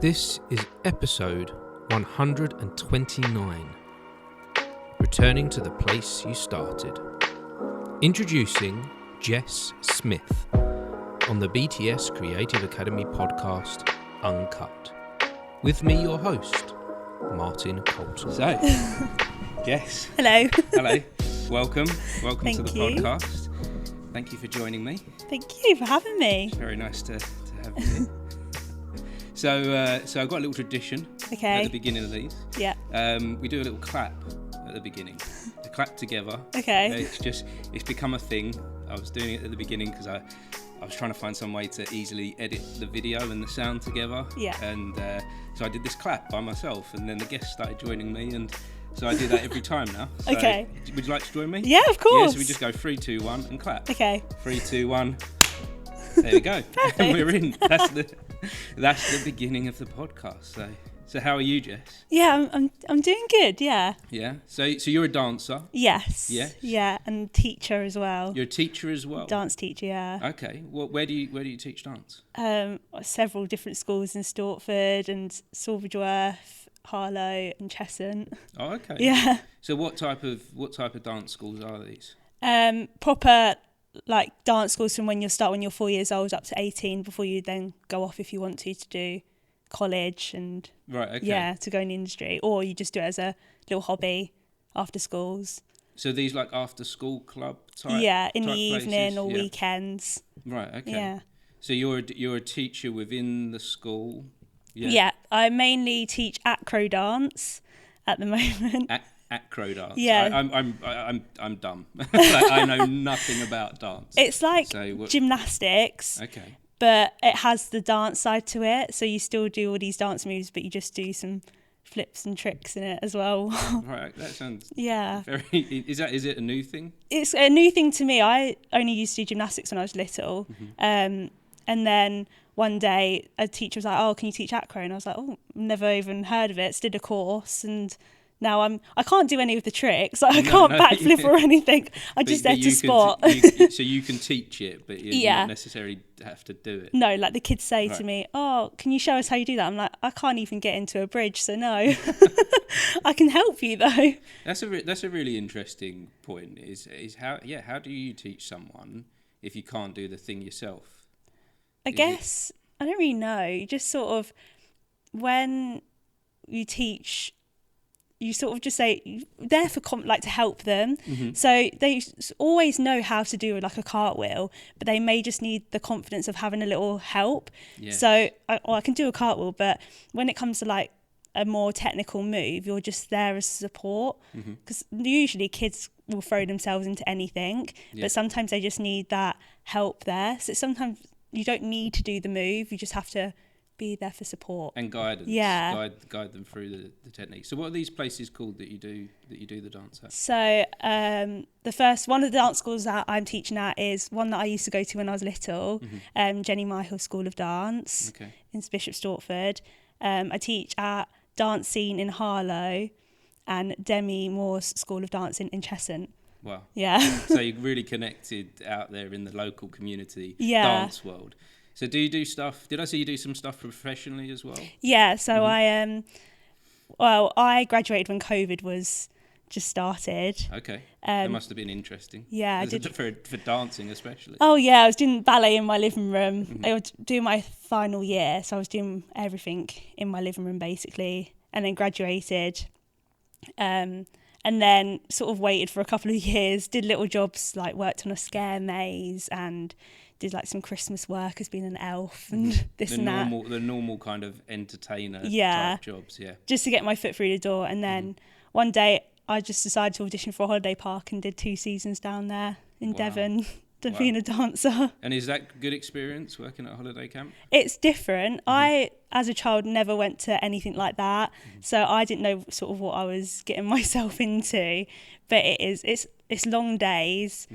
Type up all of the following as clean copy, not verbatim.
This is episode 129, returning to the place you started. Introducing Jess Smith on the BTS Creative Academy podcast, UNCUT. With me, your host, Martin Colton. So, Jess. Hello. Hello. Welcome Thank to the you. podcast. Thank you for joining me. Thank you for having me. It's very nice to have you here. So I've got a little tradition Okay. at the beginning of these. Yeah. We do a little clap at the beginning. To clap together. Okay. It's become a thing. I was doing it at the beginning because I was trying to find some way to easily edit the video and the sound together. Yeah. And so I did this clap by myself, and then the guests started joining me, and so I do that every time now. So Okay. Would you like to join me? Yeah, of course. Yeah, so we just go 3, 2, 1 and clap. Okay. 3, 2, 1. There we go. And we're in. That's the beginning of the podcast. So how are you, Jess? Yeah, I'm doing good. Yeah. Yeah. So you're a dancer. Yes. Yes. Yeah, and teacher as well. You're a teacher as well. Dance teacher. Yeah. Okay. Well, where do you teach dance? Several different schools in Stortford and Silverworth, Harlow, and Cheshunt. Oh, okay. Yeah. So what type of dance schools are these? Proper like dance schools from when you're 4 years old up to 18 before you then go off if you want to do college and Right. Okay. yeah, to go in the industry, or you just do it as a little hobby after schools. So these like after school club type. Yeah, in type the evening places? or Yeah. weekends. Right. Okay. Yeah. So you're a teacher within the school. Yeah, I mainly teach acro dance at the moment. Acro dance. Yeah. I'm dumb. Like, I know nothing about dance. It's like So gymnastics, okay. but it has the dance side to it. So you still do all these dance moves, but you just do some flips and tricks in it as well. Right. That sounds Yeah. very. Is it a new thing? It's a new thing to me. I only used to do gymnastics when I was little. Mm-hmm. And then one day a teacher was like, "Oh, can you teach acro?" And I was like, "Oh, never even heard of it." So did a course, and now I can't do any of the tricks. Like, I can't backflip or anything. I'm just there to spot. So you can teach it, but you Yeah. don't necessarily have to do it. No, like the kids say to Right. me, "Oh, can you show us how you do that?" I'm like, "I can't even get into a bridge, so no." I can help you though. That's a really interesting point. Is how do you teach someone if you can't do the thing yourself? I guess I don't really know. You just sort of, when you teach, you sort of just say you're there for to help them. Mm-hmm. So they always know how to do like a cartwheel, but they may just need the confidence of having a little help. Yeah. So I can do a cartwheel, but when it comes to like a more technical move, you're just there as support, because usually kids will throw themselves into anything, but sometimes they just need that help there. So sometimes you don't need to do the move, you just have to be there for support And guidance. Yeah. Guide them through the technique. So what are these places called that you do the dance at? So the first one of the dance schools that I'm teaching at is one that I used to go to when I was little, Jenny Myhill School of Dance Okay. in Bishop Stortford. I teach at Dance Scene in Harlow and Demi Moore's School of Dance in Cheshunt. Wow. Yeah. So you're really connected out there in the local community dance world. So do you do stuff? Did I see you do some stuff professionally as well? Yeah, so I graduated when COVID was just started. Okay. That must have been interesting. Yeah, I did. For dancing especially. Oh yeah, I was doing ballet in my living room. I was doing my final year, so I was doing everything in my living room basically, and then graduated. And then sort of waited for a couple of years, did little jobs, like worked on a scare maze and did like some Christmas work as being an elf and this and that. The normal kind of entertainer type jobs, yeah. Just to get my foot through the door. And then one day I just decided to audition for a holiday park and did 2 seasons down there in Devon, being a dancer. And is that good experience working at a holiday camp? It's different. I, as a child, never went to anything like that. So I didn't know sort of what I was getting myself into. But it's long days.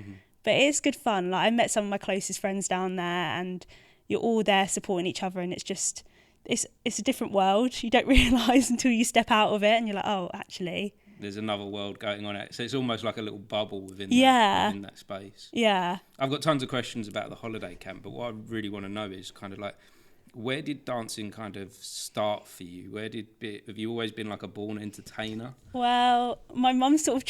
But it is good fun. Like, I met some of my closest friends down there, and you're all there supporting each other, and it's just it's a different world. You don't realise until you step out of it, and you're like, oh, actually, there's another world going on. So it's almost like a little bubble within that space. Yeah. I've got tons of questions about the holiday camp, but what I really want to know is kind of like, where did dancing kind of start for you? Have you always been like a born entertainer? Well, my mum sort of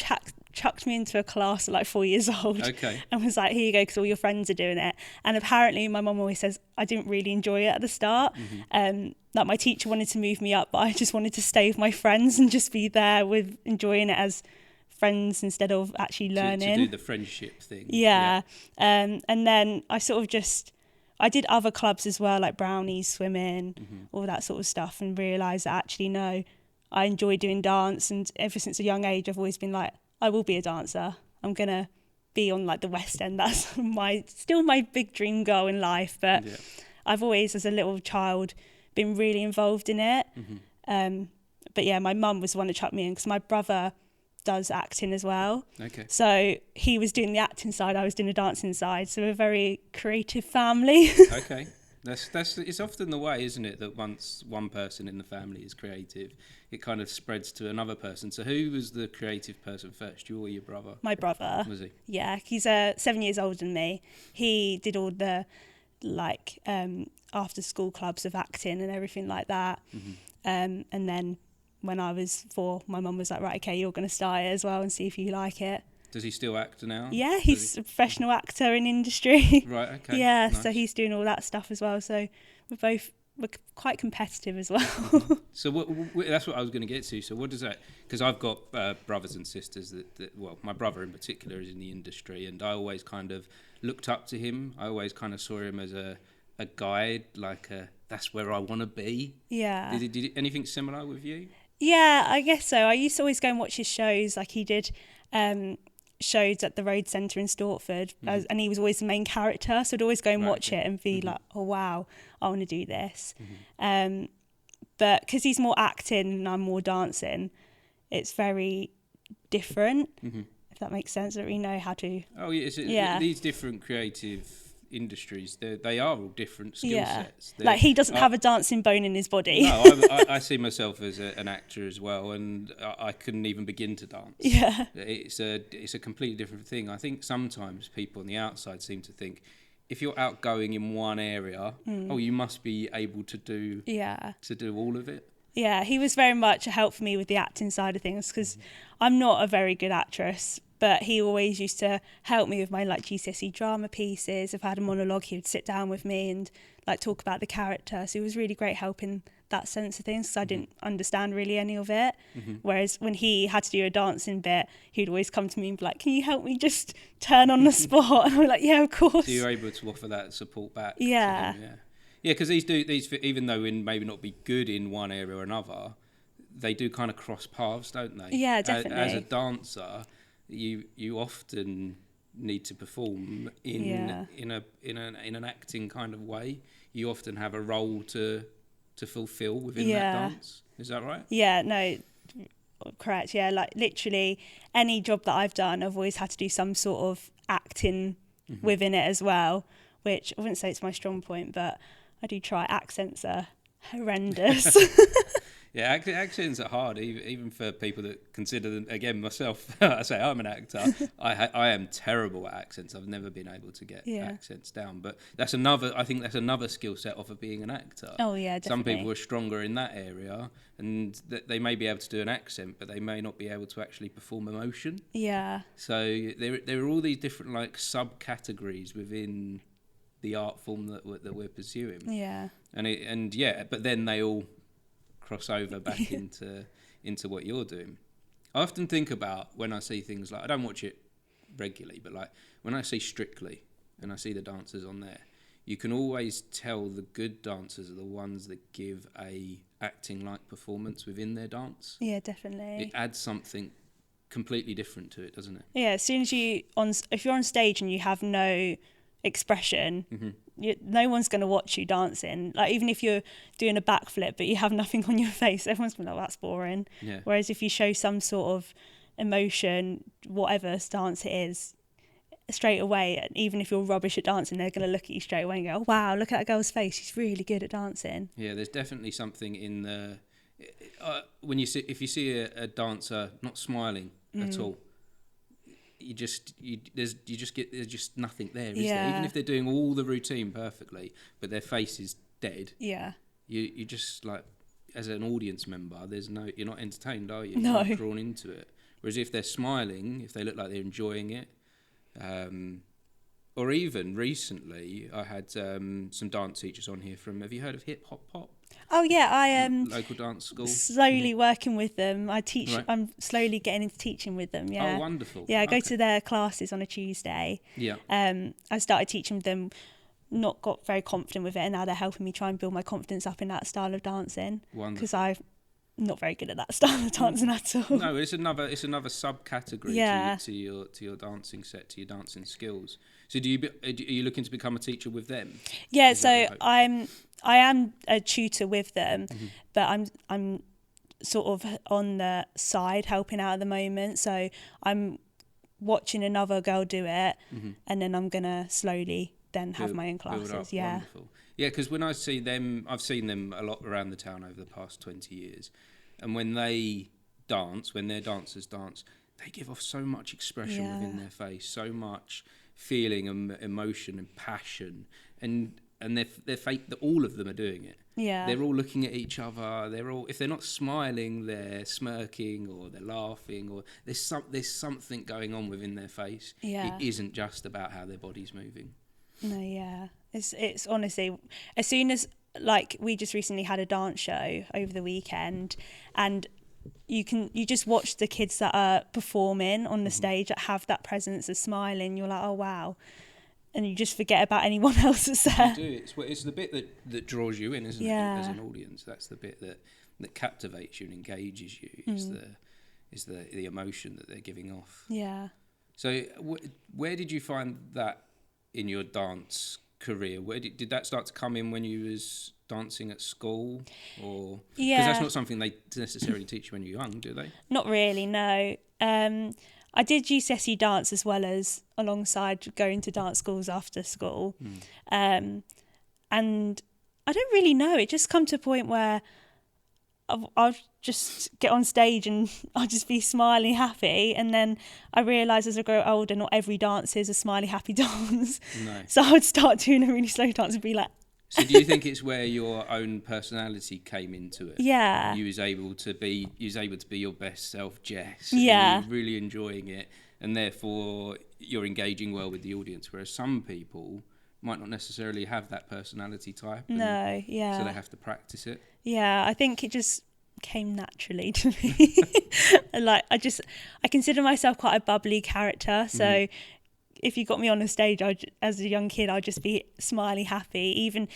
chucked me into a class at like 4 years old. Okay. And was like, here you go, because all your friends are doing it. And apparently my mum always says I didn't really enjoy it at the start. Like my teacher wanted to move me up, but I just wanted to stay with my friends and just be there with enjoying it as friends instead of actually learning. To do the friendship thing. Yeah. And then I sort of I did other clubs as well, like brownies, swimming, all that sort of stuff, and realised that actually, no, I enjoy doing dance. And ever since a young age, I've always been like, I will be a dancer. I'm going to be on like the West End. That's still my big dream goal in life. But I've always, as a little child, been really involved in it. But yeah, my mum was the one that chucked me in, because my brother does acting as well. Okay. So he was doing the acting side, I was doing the dancing side. So we're a very creative family. Okay. It's often the way, isn't it, that once one person in the family is creative, it kind of spreads to another person. So who was the creative person first, you or your brother? My brother. Was he? Yeah, he's 7 years older than me. He did all the like after school clubs of acting and everything like that. And then when I was 4, my mum was like, right, okay, you're going to start it as well and see if you like it. Does he still act now? Yeah, he's a professional actor in industry. Right, okay. Yeah, Nice. so he's doing all that stuff as well. So we're quite competitive as well. So that's what I was going to get to. So what does that... Because I've got brothers and sisters well, my brother in particular is in the industry, and I always kind of looked up to him. I always kind of saw him as a guide, like that's where I want to be. Yeah. Did anything similar with you? Yeah, I guess so. I used to always go and watch his shows. Like he did shows at the Road Centre in Stortford, and he was always the main character. So I'd always go and watch it and be like, oh, wow, I want to do this. But because he's more acting and I'm more dancing, it's very different, if that makes sense. I don't really know how to... Oh, yeah. These different creative industries, they are all different skill sets. Like he doesn't have a dancing bone in his body. No, I see myself as an actor as well, and I couldn't even begin to dance. Yeah, it's a completely different thing. I think sometimes people on the outside seem to think if you're outgoing in one area, you must be able to do all of it. Yeah, he was very much a help for me with the acting side of things, because I'm not a very good actress, but he always used to help me with my like GCSE drama pieces. If I had a monologue, he would sit down with me and like talk about the character. So he was really great help in that sense of things, because I didn't understand really any of it. Whereas when he had to do a dancing bit, he'd always come to me and be like, can you help me just turn on the spot? And I'm like, yeah, of course. So you're able to offer that support back. Yeah. To him, yeah, because these even though in maybe not be good in one area or another, they do kind of cross paths, don't they? Yeah, definitely. As a dancer, you often need to perform in an acting kind of way. You often have a role to fulfill within that dance. Is that right? Yeah, no, correct. Yeah, like literally any job that I've done, I've always had to do some sort of acting within it as well, which I wouldn't say it's my strong point, but I do try. Accents are horrendous. Yeah, accents are hard, even for people that consider them. Again, myself, I say I'm an actor. I am terrible at accents. I've never been able to get accents down. But I think that's another skill set of being an actor. Oh yeah, definitely. Some people are stronger in that area, and they may be able to do an accent, but they may not be able to actually perform emotion. Yeah. So there are all these different like subcategories within the art form that we're pursuing. Yeah. But then they all cross over back into what you're doing. I often think about when I see things like, I don't watch it regularly, but like when I see Strictly and I see the dancers on there, you can always tell the good dancers are the ones that give a acting like performance within their dance. Yeah, definitely. It adds something completely different to it, doesn't it? Yeah, as soon as if you're on stage and you have no expression, no one's going to watch you dancing. Like even if you're doing a backflip but you have nothing on your face, everyone's going to be like, that's boring. Yeah. Whereas if you show some sort of emotion, whatever stance it is, straight away, even if you're rubbish at dancing, they're going to look at you straight away and go, oh, wow, look at that girl's face, she's really good at dancing. Yeah, there's definitely something in the if you see a dancer not smiling at all, there's just nothing there, is there? Even if they're doing all the routine perfectly, but their face is dead, Yeah. you just like, as an audience member, you're not entertained, are you? No. You're not drawn into it. Whereas if they're smiling, if they look like they're enjoying it, or even recently, I had some dance teachers on here from. Have you heard of Hip Hop Pop? Oh yeah, I Local dance school. slowly working with them. I teach. Right. I'm slowly getting into teaching with them. Yeah. Oh, wonderful. Yeah, I go Okay. to their classes on a Tuesday. Yeah. I started teaching them. Not got very confident with it, and now they're helping me try and build my confidence up in that style of dancing. Wonderful. Because I'm not very good at that style of dancing at all. No, it's another subcategory to your dancing set, to your dancing skills. So are you looking to become a teacher with them? Yeah, Is that so right? I am a tutor with them, but I'm sort of on the side helping out at the moment. So I'm watching another girl do it, and then I'm gonna slowly then have my own classes. Build up. Yeah. Wonderful. Yeah, because when I see them, I've seen them a lot around the town over the past 20 years. And when they dance, when their dancers dance, they give off so much expression within their face, so much feeling and emotion and passion. And they're fake, that all of them are doing it. Yeah. They're all looking at each other. If they're not smiling, they're smirking or they're laughing, or there's something going on within their face. Yeah. It isn't just about how their body's moving. No, yeah. It's honestly, as soon as, like, we just recently had a dance show over the weekend, and you just watch the kids that are performing on the stage that have that presence of smiling. You're like, oh wow, and you just forget about anyone else that's there. You do. It's the bit that draws you in, isn't it? As an audience, that's the bit that captivates you and engages you. Is the emotion that they're giving off. Yeah. So where did you find that in your dance career? Where did that start to come in when you was dancing at school, or because that's not something they necessarily teach you when you're young, do they? Not really, no. I did GCSE dance as well as alongside going to dance schools after school, and I don't really know. It just come to a point where I'll just get on stage and I'll just be smiley, happy. And then I realised as I grow older, not every dance is a smiley, happy dance. No. So I would start doing a really slow dance and be like... So do you think it's where your own personality came into it? Yeah. You was able to be your best self, Jess. Yeah. And you're really enjoying it, and therefore you're engaging well with the audience. Whereas some people might not necessarily have that personality type. No, yeah. So they have to practice it. Yeah, I think it just came naturally to me. Like, I consider myself quite a bubbly character. So if you got me on a stage, as a young kid, I'd just be smiley, happy. Even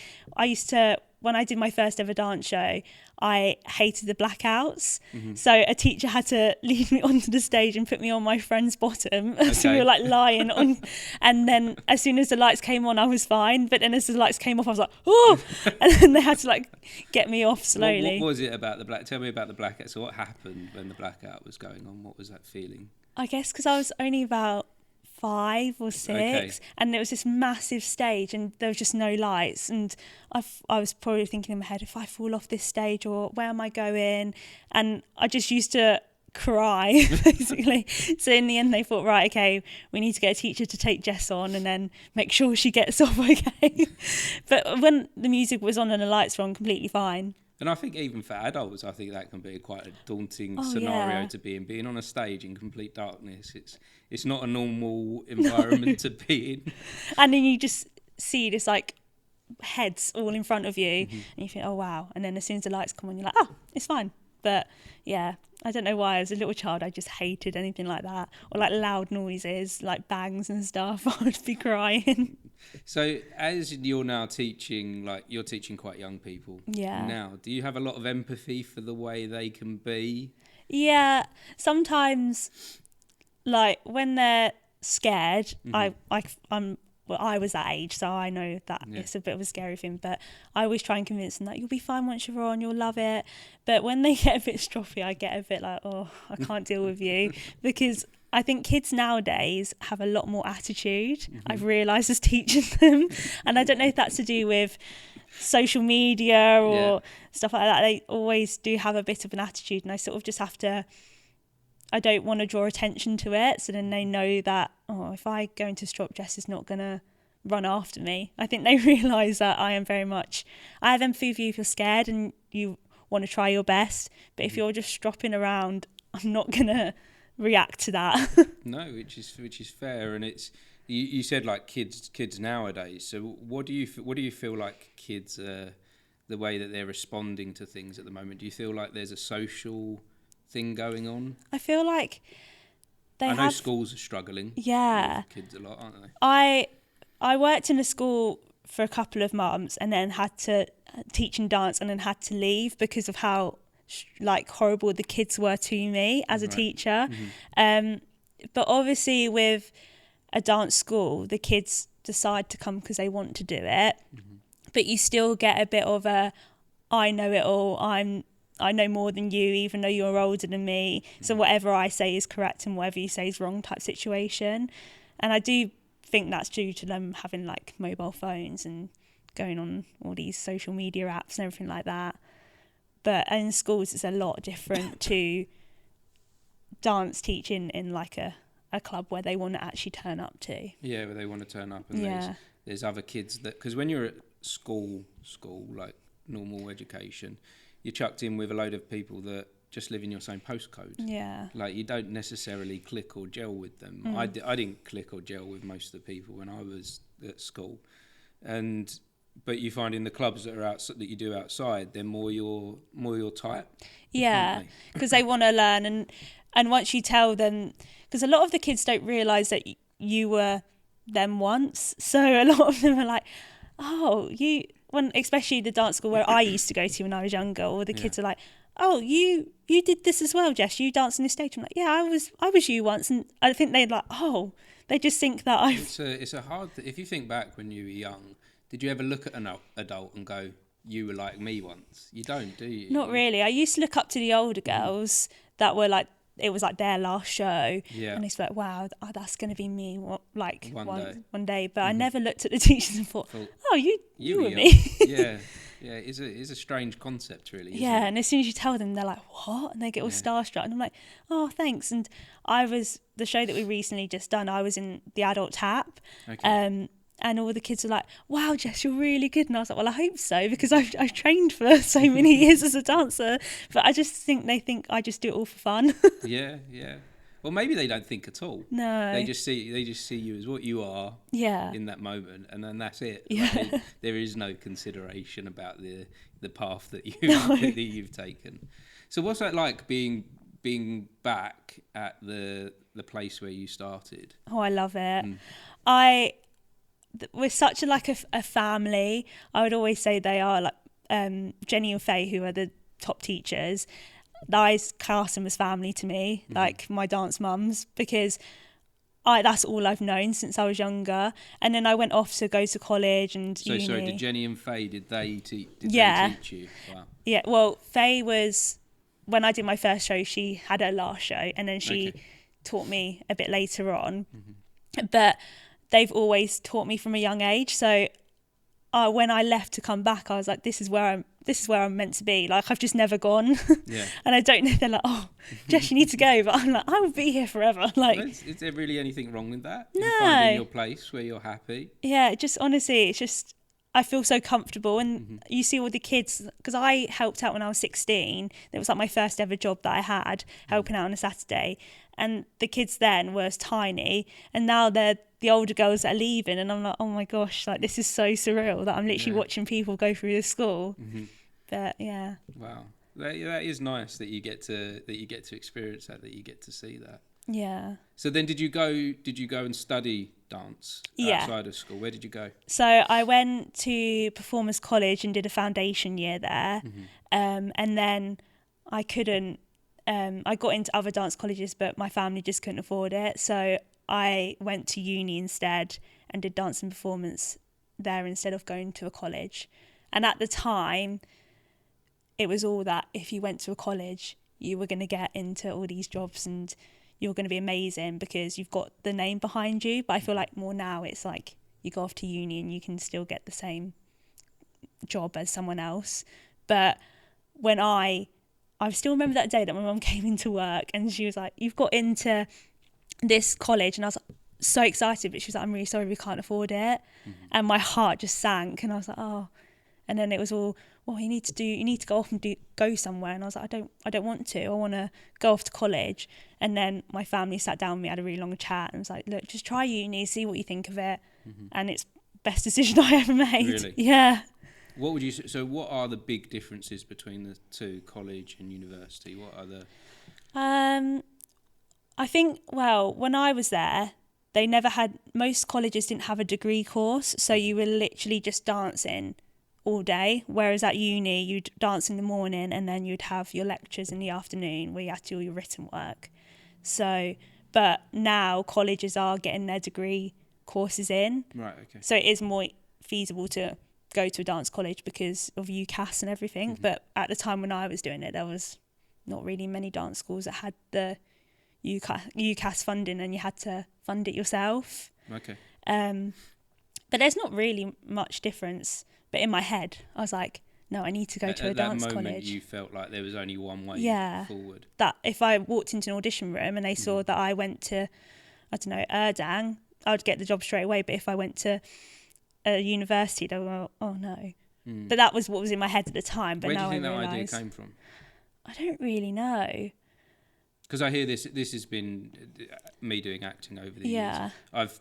when I did my first ever dance show, I hated the blackouts. So a teacher had to lead me onto the stage and put me on my friend's bottom. Okay. So we were like lying on, and then as soon as the lights came on, I was fine. But then as the lights came off, I was like, oh, and then they had to like get me off slowly. What was it about the black? Tell me about the blackout. So what happened when the blackout was going on? What was that feeling? I guess because I was only about 5 or 6, and there was this massive stage and there was just no lights, and I was probably thinking in my head, if I fall off this stage, or where am I going? And I just used to cry basically. So in the end they thought, right, okay, we need to get a teacher to take Jess on and then make sure she gets off okay. But when the music was on and the lights were on, completely fine. And I think even for adults, I think that can be quite a daunting scenario to be in. Being on a stage in complete darkness, it's not a normal environment to be in. And then you just see this like heads all in front of you, and you think, oh wow. And then as soon as the lights come on, you're like, oh, it's fine. But yeah, I don't know why. As a little child, I just hated anything like that, or like loud noises, like bangs and stuff. I would be crying. So as you're now teaching, like you're teaching quite young people now, do you have a lot of empathy for the way they can be? Yeah, sometimes like when they're scared, I was that age, so I know that it's a bit of a scary thing, but I always try and convince them that you'll be fine once you're on, you'll love it. But when they get a bit stroppy, I get a bit like, oh, I can't deal with you, because I think kids nowadays have a lot more attitude. I've realised as teaching them, and I don't know if that's to do with social media or stuff like that. They always do have a bit of an attitude, and I sort of just have to, I don't want to draw attention to it, so then they know that, oh, if I go into strop, Jess is not going to run after me. I think they realise that I have empathy for you if you're scared and you want to try your best, but if you're just stropping around, I'm not gonna react to that. No, which is fair, and it's you said like kids nowadays. So what do you feel like kids the way that they're responding to things at the moment? Do you feel like there's a social thing going on? I feel like I know schools are struggling. Yeah, with kids a lot, aren't they? I worked in a school for a couple of months and then had to teach and dance and then had to leave because of how like horrible the kids were to me as a teacher. But obviously with a dance school, the kids decide to come because they want to do it, but you still get a bit of a I know it all, I know more than you, even though you're older than me, so whatever I say is correct and whatever you say is wrong type situation. And I do think that's due to them having like mobile phones and going on all these social media apps and everything like that. But in schools it's a lot different to dance teaching in like a club where they want to actually turn up to. Yeah, where they want to turn up, and there's other kids that, because when you're at school like normal education, you're chucked in with a load of people that just live in your same postcode. Yeah. Like you don't necessarily click or gel with them. I didn't click or gel with most of the people when I was at school, but you find in the clubs that are that you do outside, they're more your type. Yeah, because they want to learn, and once you tell them, because a lot of the kids don't realise that you were them once, so a lot of them are like, oh, especially the dance school where I used to go to when I was younger, all the kids are like, oh, you did this as well, Jess, you danced on the stage. I'm like, yeah, I was you once. And I think they'd like, oh, they just think that it's a hard if you think back when you were young, did you ever look at an adult and go, you were like me once? You don't, do you? Not really. I used to look up to the older girls that were like, it was like their last show, and they like, wow, that's going to be me one day. But I never looked at the teachers and thought, oh, you were me. Yeah, it's a strange concept, really. Isn't it? And as soon as you tell them, they're like, what? And they get all starstruck, and I'm like, oh, thanks. And the show that we recently just done, I was in the adult tap, and all the kids were like, wow, Jess, you're really good. And I was like, well, I hope so, because I've trained for so many years as a dancer. But I just think they think I just do it all for fun. Yeah. Well, maybe they don't think at all. No. They just see you as what you are in that moment, and then that's it. Yeah. Like, there is no consideration about the path that you've taken. So what's that like being back at the place where you started? Oh, I love it. We're such a family. I would always say they are like Jenny and Faye, who are the top teachers. I class them as family to me, like my dance mums, because that's all I've known since I was younger. And then I went off to go to college and uni. Sorry, did Jenny and Faye, did they teach you? Wow. Yeah, well, Faye was, when I did my first show, she had her last show, and then she taught me a bit later on. But they've always taught me from a young age. So when I left to come back, I was like, this is where I'm meant to be. Like, I've just never gone. Yeah. And I don't know, they're like, oh, Jess, you need to go. But I'm like, I will be here forever. Like, is there really anything wrong with that? No. Finding your place where you're happy? Yeah, just honestly, it's just, I feel so comfortable. And you see all the kids, because I helped out when I was 16. It was like my first ever job that I had, helping out on a Saturday. And the kids then were tiny, and now they're the older girls that are leaving, and I'm like, oh my gosh, like this is so surreal that I'm literally watching people go through the school. But yeah. Wow, that is nice that you get to experience that you get to see that. Yeah. So then, did you go and study dance outside of school? Where did you go? So I went to Performers College and did a foundation year there, and then I couldn't. I got into other dance colleges, but my family just couldn't afford it. So I went to uni instead and did dance and performance there instead of going to a college. And at the time, it was all that if you went to a college, you were going to get into all these jobs and you're going to be amazing because you've got the name behind you. But I feel like more now it's like you go off to uni and you can still get the same job as someone else. But when I still remember that day that my mum came into work and she was like, you've got into this college. And I was like, so excited, but she was like, I'm really sorry, we can't afford it. And my heart just sank, and I was like, oh. And then it was all, well, you need to go off and go somewhere. And I was like, I don't want to. I want to go off to college. And then my family sat down with me, had a really long chat, and was like, look, just try uni, see what you think of it. And it's best decision I ever made. Really? Yeah. What would you? So, what are the big differences between the two, college and university? What are the? I think, well, when I was there, most colleges didn't have a degree course, so you were literally just dancing all day, whereas at uni you'd dance in the morning and then you'd have your lectures in the afternoon where you had to do all your written work. So, but now colleges are getting their degree courses in. Right, okay. So it is more feasible to go to a dance college because of UCAS and everything. But at the time when I was doing it, there was not really many dance schools that had the UCAS funding, and you had to fund it yourself. Okay. But there's not really much difference. But in my head, I was like, no, I need to go to a dance college. At that moment, you felt like there was only one way forward. That if I walked into an audition room and they saw that I went to, I don't know, Erdang, I would get the job straight away. But if I went to a university, they were, oh no. But that was what was in my head at the time. But Where now do you think I that realise, idea came from? I don't really know. Because I hear this has been me doing acting over the years.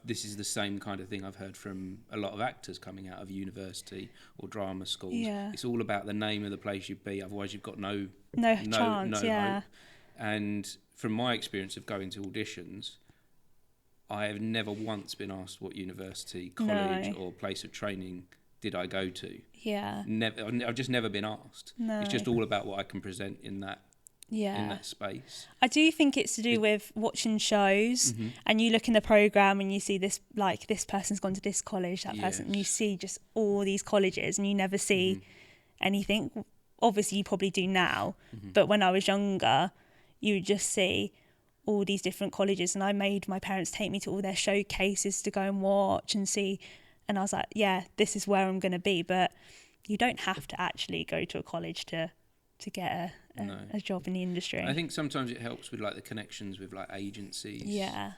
This is the same kind of thing I've heard from a lot of actors coming out of university or drama schools. Yeah. It's all about the name of the place you'd be, otherwise you've got no chance. Hope. And from my experience of going to auditions, I have never once been asked what university, college or place of training did I go to. Yeah. Never. I've just never been asked. No. It's just all about what I can present in that space. I do think it's to do with watching shows and you look in the programme and you see this, like, this person's gone to this college, that person, and you see just all these colleges and you never see anything. Obviously you probably do now, but when I was younger you would just see all these different colleges, and I made my parents take me to all their showcases to go and watch and see, and I was like, yeah, this is where I'm going to be. But you don't have to actually go to a college to get a job in the industry. I think sometimes it helps with like the connections with like agencies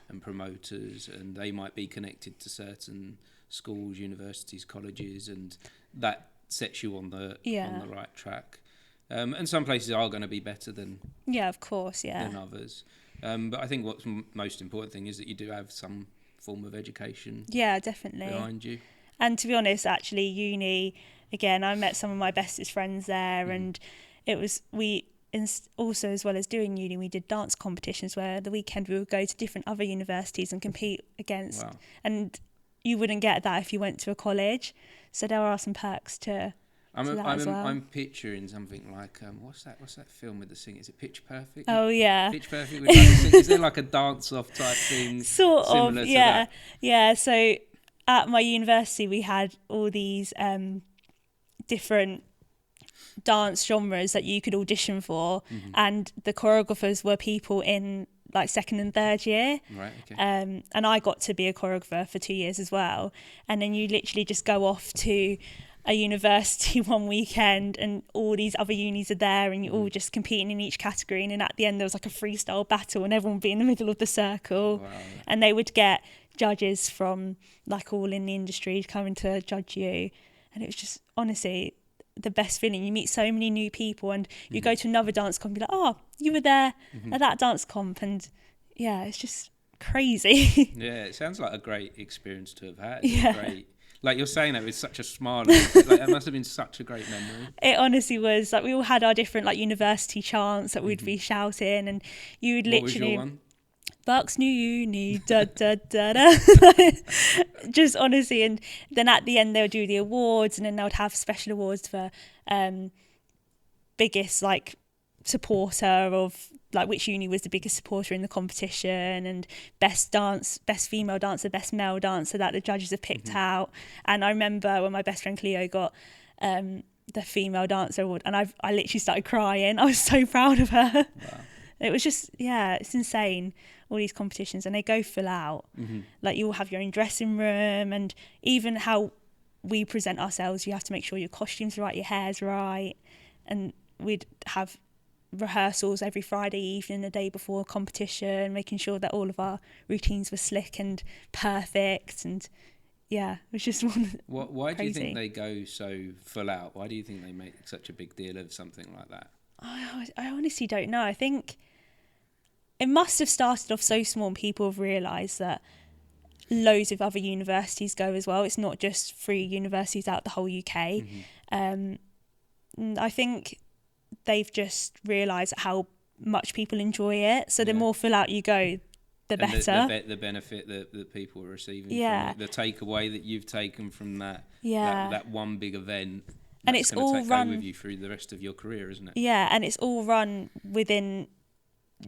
and promoters, and they might be connected to certain schools, universities, colleges, and that sets you on the right track. And some places are going to be better than of course than others. But I think what's most important thing is that you do have some form of education definitely behind you. And to be honest, actually, uni, again, I met some of my bestest friends there, and it was, also, as well as doing uni, we did dance competitions where the weekend we would go to different other universities and compete against. Wow. And you wouldn't get that if you went to a college. So there are some perks to that as well. I'm picturing something like, what's that film with the singing? Is it Pitch Perfect? Oh, yeah. Pitch Perfect with like the singing. Is there like a dance-off type thing? Sort of, to that? Yeah, so at my university we had all these different dance genres that you could audition for, and the choreographers were people in like second and third year. Right, okay. And I got to be a choreographer for 2 years as well. And then you literally just go off to a university one weekend and all these other unis are there and you're all just competing in each category, and then at the end there was like a freestyle battle and everyone would be in the middle of the circle. Wow. And they would get judges from like all in the industry coming to judge you, and it was just honestly the best feeling. You meet so many new people, and you go to another dance comp and be like, oh, you were there at that dance comp, and it's just crazy. Yeah, it sounds like a great experience to have had. Yeah. Like you're saying that with such a smile. Like it must have been such a great memory. It honestly was. Like we all had our different like university chants that we'd be shouting, and you would literally. What was your one? Bucks New Uni, da da da da. Just honestly, and then at the end they'll do the awards, and then they would have special awards for biggest like supporter of like which uni was the biggest supporter in the competition, and best female dancer, best male dancer that the judges have picked out. And I remember when my best friend Cleo got the female dancer award, and I literally started crying. I was so proud of her. Wow. It was just it's insane, all these competitions, and they go full out. Like you all have your own dressing room, and even how we present ourselves, you have to make sure your costume's right, your hair's right, and we'd have rehearsals every Friday evening, the day before competition, making sure that all of our routines were slick and perfect. And yeah, it was just Why crazy. do you think they go so full out? Why do you think they make such a big deal of something like that? I honestly don't know. I think it must have started off so small and people have realised that loads of other universities go as well. It's not just 3 universities out the whole UK. I think they've just realised how much people enjoy it. So the more full out you go, the better. The benefit that people are receiving from it, the takeaway that you've taken from that one big event, and it's all run with you through the rest of your career, isn't it? Yeah, and it's all run within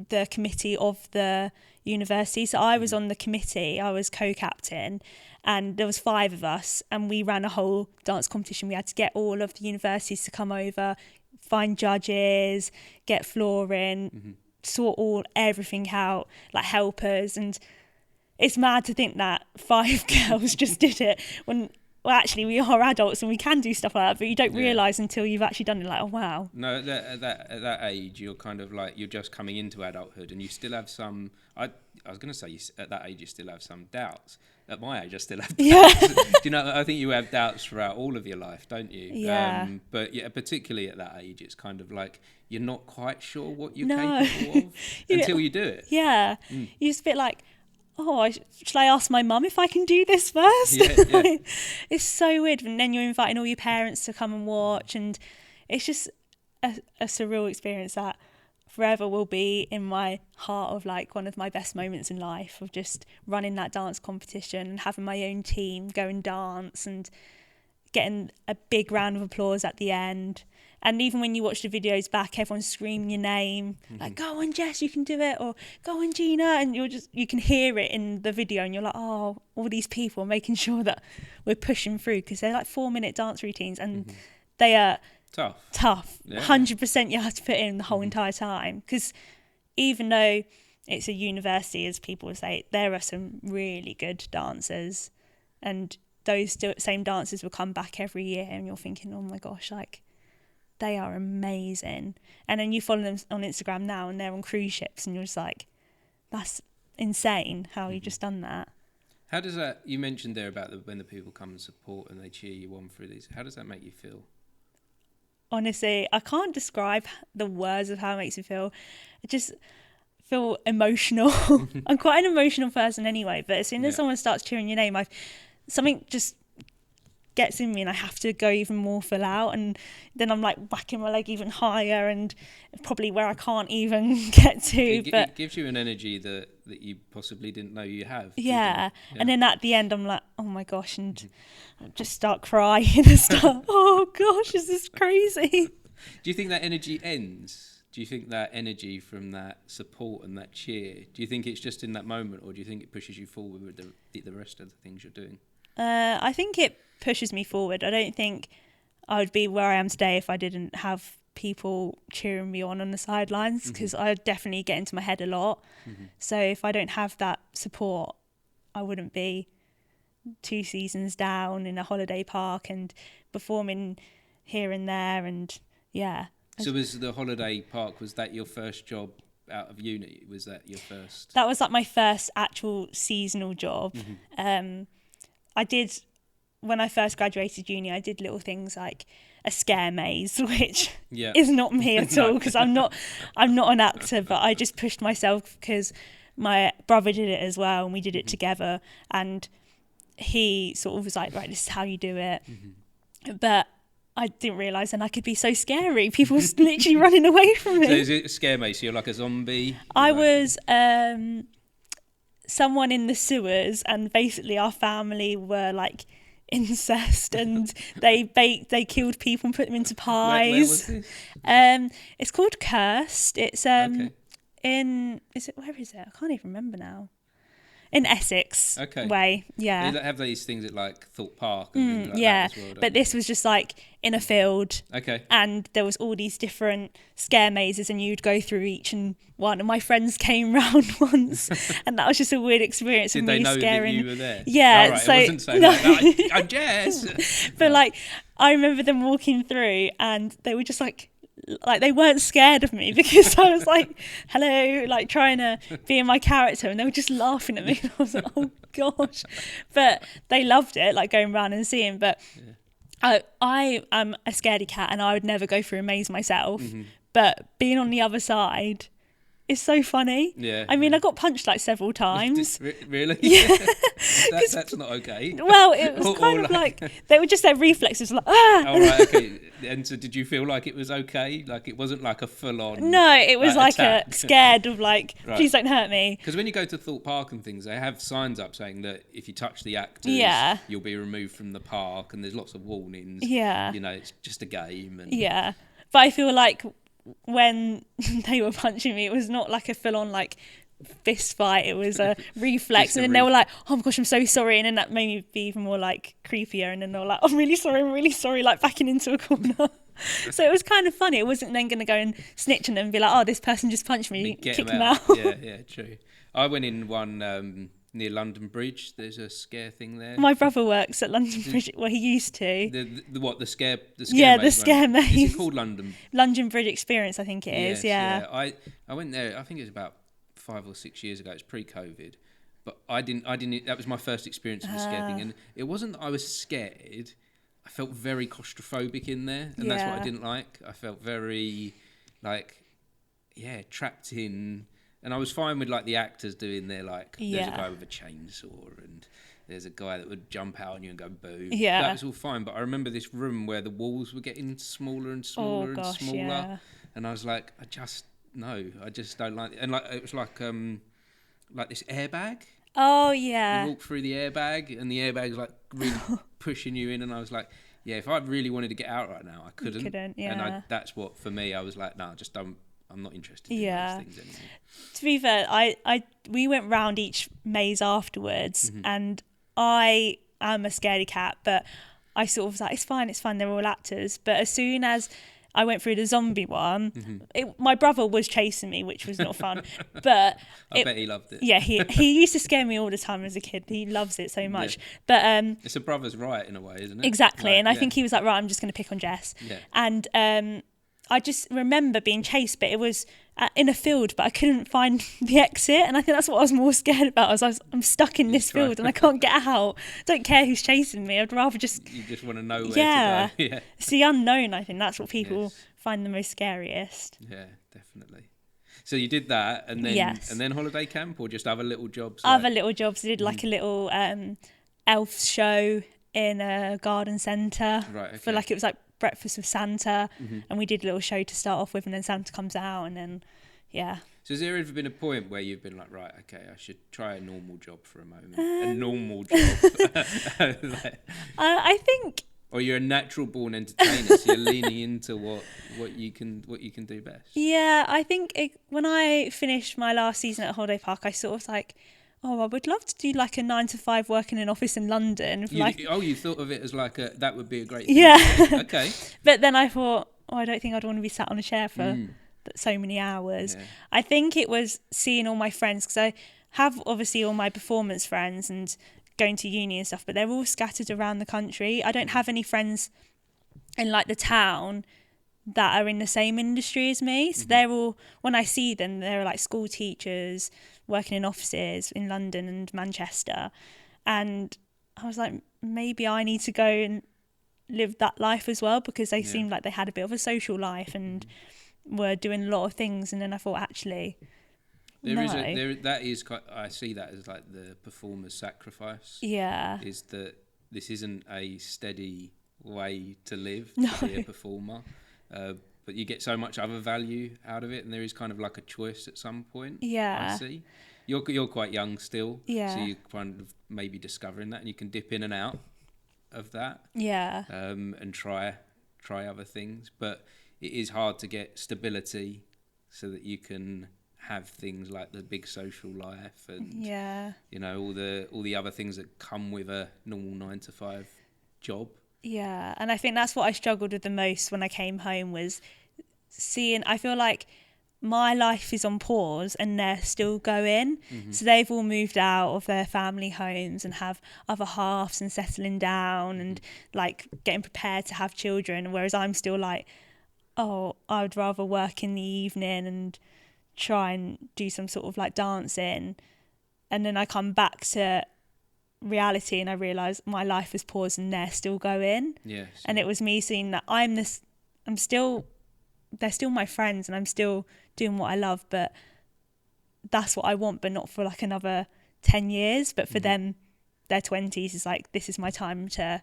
the committee of the university. So I was on the committee, I was co-captain, and there was 5 of us, and we ran a whole dance competition. We had to get all of the universities to come over, find judges, get flooring, sort everything out, like helpers. And it's mad to think that 5 girls just did it when, well, actually we are adults and we can do stuff like that, but you don't realise until you've actually done it, like, oh wow. No, at that age, you're kind of like, you're just coming into adulthood and you still have some, I was going to say at that age you still have some doubts. At my age I still have doubts. Yeah. Do you know, I think you have doubts throughout all of your life, don't you? Yeah. But yeah, particularly at that age, it's kind of like you're not quite sure what you're capable of until you do it. Yeah. You're just a bit like, oh, shall I ask my mum if I can do this first? Yeah. It's so weird. And then you're inviting all your parents to come and watch, and it's just a surreal experience that forever will be in my heart of like one of my best moments in life, of just running that dance competition and having my own team go and dance and getting a big round of applause at the end. And even when you watch the videos back, everyone's screaming your name, like, go on, Jess, you can do it, or go on, Gina. And you can hear it in the video, and you're like, oh, all these people making sure that we're pushing through, because they're like 4-minute dance routines, and they are tough. Yeah. 100% you have to put in the whole entire time, because even though it's a university, as people would say, there are some really good dancers, and those same dancers will come back every year, and you're thinking, oh my gosh, like, they are amazing. And then you follow them on Instagram now and they're on cruise ships, and you're just like, that's insane how you just done that. How does that, you mentioned there about when the people come and support and they cheer you on through these, how does that make you feel? Honestly, I can't describe the words of how it makes me feel. I just feel emotional. I'm quite an emotional person anyway, but as soon as someone starts cheering your name, something just gets in me and I have to go even more full out, and then I'm like whacking my leg even higher, and probably where I can't even get to. It gives you an energy that you possibly didn't know you have. Yeah. And then at the end I'm like, oh my gosh, and I just start crying and start, oh gosh, is this crazy? Do you think that energy ends? Do you think that energy from that support and that cheer, do you think it's just in that moment, or do you think it pushes you forward with the rest of the things you're doing? I think it pushes me forward. I don't think I would be where I am today if I didn't have people cheering me on the sidelines, because I definitely get into my head a lot. So if I don't have that support, I wouldn't be 2 seasons down in a holiday park and performing here and there. And yeah. So was the holiday park, was that your first job out of uni? Was that your first? That was like my first actual seasonal job. I did, when I first graduated uni, I did little things like a scare maze, which is not me at all, because I'm not an actor, but I just pushed myself because my brother did it as well, and we did it together, and he sort of was like, right, this is how you do it. But I didn't realise then I could be so scary. People were literally running away from me. So is it a scare maze? So you're like a zombie? I was someone in the sewers, and basically our family were like incest, and they killed people and put them into pies. Where was this? It's called Cursed. It's where is it? I can't even remember now. In Essex way, yeah. They have these things at like Thorpe Park and things like that as well, but this was just like in a field. And there was all these different scare mazes, and you'd go through each and one. And my friends came round once, and that was just a weird experience. Did of they me know scaring. that you were there? Yeah, right, so it wasn't so like, I'm Jess. But like, I remember them walking through, and they were just like like they weren't scared of me because I was like, hello, like trying to be in my character, and they were just laughing at me. And I was like, oh gosh. But they loved it, like going around and seeing. But I am a scaredy cat, and I would never go through a maze myself. But being on the other side is so funny. Yeah. I mean, I got punched like several times. Really? Yeah. That's not okay. Well, it was kind of like they were just their reflexes, like ah. Oh, right, okay. And so, did you feel like it was okay? Like it wasn't like a full-on? No, it was like attack. a scared of like, Right. please don't hurt me. Because when you go to Thorpe Park and things, they have signs up saying that if you touch the actors, Yeah. you'll be removed from the park, and there's lots of warnings. Yeah. You know, it's just a game. And Yeah, but I feel like when they were punching me, it was not like a full-on like fist fight. It was a reflex, Just a and then they were like, "Oh my gosh, I'm so sorry," and then that made me be even more like creepier. And then they were like, "I'm really sorry," like backing into a corner. So it was kind of funny. It wasn't then going to go and snitch on them and be like, "Oh, this person just punched me, get kick them them out." out." Yeah, true. I went in one near London Bridge. There's a scare thing there. My brother works at London Bridge. Well, he used to. The what? The scare. Yeah, maze the scare one. Is maze. it called London? London Bridge Experience, I think it is. Yes, Yeah. I went there. I think it was about 5 or 6 years ago. It's pre-COVID, but I didn't. That was my first experience of the scare thing, and it wasn't that I was scared. I felt very claustrophobic in there, and that's what I Yeah. didn't like. I felt very trapped in. And I was fine with like the actors doing their like. There's a Yeah. guy with a chainsaw, and there's a guy that would jump out on you and go boo. Yeah. That was all fine. But I remember this room where the walls were getting smaller and smaller Oh gosh, and smaller, yeah. and I was like, I just don't like it. And like it was like this airbag. Oh You yeah. walk through the airbag, and the airbag's like really pushing you in, and I was like, yeah, if I really wanted to get out right now, I couldn't. couldn't, And yeah. that's what for me. I was like, no, just don't. I'm not interested in Yeah. those things anymore. To be fair, we went round each maze afterwards, and I am a scaredy cat, but I sort of was like, it's fine, they're all actors. But as soon as I went through the zombie one, my brother was chasing me, which was not fun. But I bet he loved it. yeah, he used to scare me all the time as a kid. He loves it so much. But It's a brother's right in a way, isn't it? exactly, Like, and I yeah. think he was like, right, I'm just going to pick on Jess. Yeah. And I just remember being chased, but it was in a field, but I couldn't find the exit, and I think that's what I was more scared about. I'm stuck in this field and I can't get out. Don't care who's chasing me. I'd rather just You just want to know where yeah. to go. Yeah. It's the unknown. I think that's what people Yes. find the most scariest. Yeah, definitely. So you did that, and then Yes. and then holiday camp, or just other little jobs. Other like- little jobs. I did like a little elf show in a garden centre. Right, okay. For like it was like breakfast with Santa, and we did a little show to start off with, and then Santa comes out, and then yeah. So has there ever been a point where you've been like, right, okay, I should try a normal job for a moment, a normal job, I think or you're a natural born entertainer, so you're leaning into what you can do best. yeah, I think when I finished my last season at Holiday Park, I sort of was like, oh, I would love to do like a 9 to 5 work in an office in London. You thought of it as like that would be a great thing. Yeah. Okay. But then I thought, oh, I don't think I'd want to be sat on a chair for so many hours. Yeah. I think it was seeing all my friends, because I have obviously all my performance friends and going to uni and stuff, but they're all scattered around the country. I don't have any friends in like the town that are in the same industry as me. So they're all, when I see them, they're like school teachers working in offices in London and Manchester. And I was like, maybe I need to go and live that life as well, because they seemed like they had a bit of a social life and were doing a lot of things. And then I thought, actually, I see that as like the performer's sacrifice. yeah. Is that this isn't a steady way to live, No. to be a performer, but you get so much other value out of it, and there is kind of like a choice at some point. Yeah. I see. You're quite young still, Yeah. so you're kind of maybe discovering that, and you can dip in and out of that, Yeah. and try other things, but it is hard to get stability so that you can have things like the big social life and Yeah. you know all the other things that come with a normal 9 to 5 job. Yeah, and I think that's what I struggled with the most when I came home, was seeing, I feel like my life is on pause and they're still going. So they've all moved out of their family homes and have other halves and settling down and like getting prepared to have children, whereas I'm still like, oh, I would rather work in the evening and try and do some sort of like dancing. And then I come back to reality and I realise my life has paused and they're still going. Yes. And it was me seeing that they're still my friends and I'm still doing what I love, but that's what I want, but not for like another 10 years. But for them, their 20s is like, this is my time to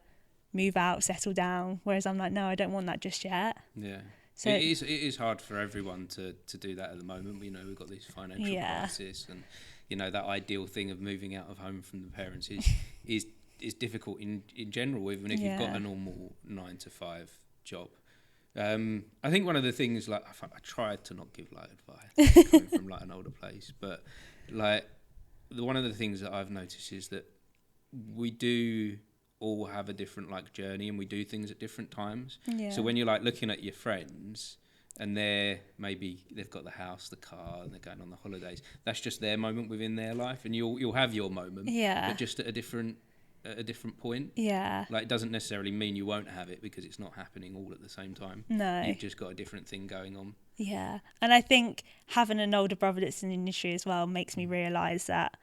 move out, settle down. Whereas I'm like, no, I don't want that just yet. Yeah. So it is hard for everyone to do that at the moment. You know, we've got this financial crisis, and you know that ideal thing of moving out of home from the parents is difficult in general, even if you've got a normal 9 to 5 job. I think one of the things, like, I tried to not give like advice coming from like an older place, but like one of the things that I've noticed is that we do all have a different like journey and we do things at different times. So when you're like looking at your friends and they've got the house, the car, and they're going on the holidays, that's just their moment within their life, and you'll have your moment, but just at a different point. Like, it doesn't necessarily mean you won't have it because it's not happening all at the same time. No, you've just got a different thing going on. And I think having an older brother that's in the industry as well makes me realise that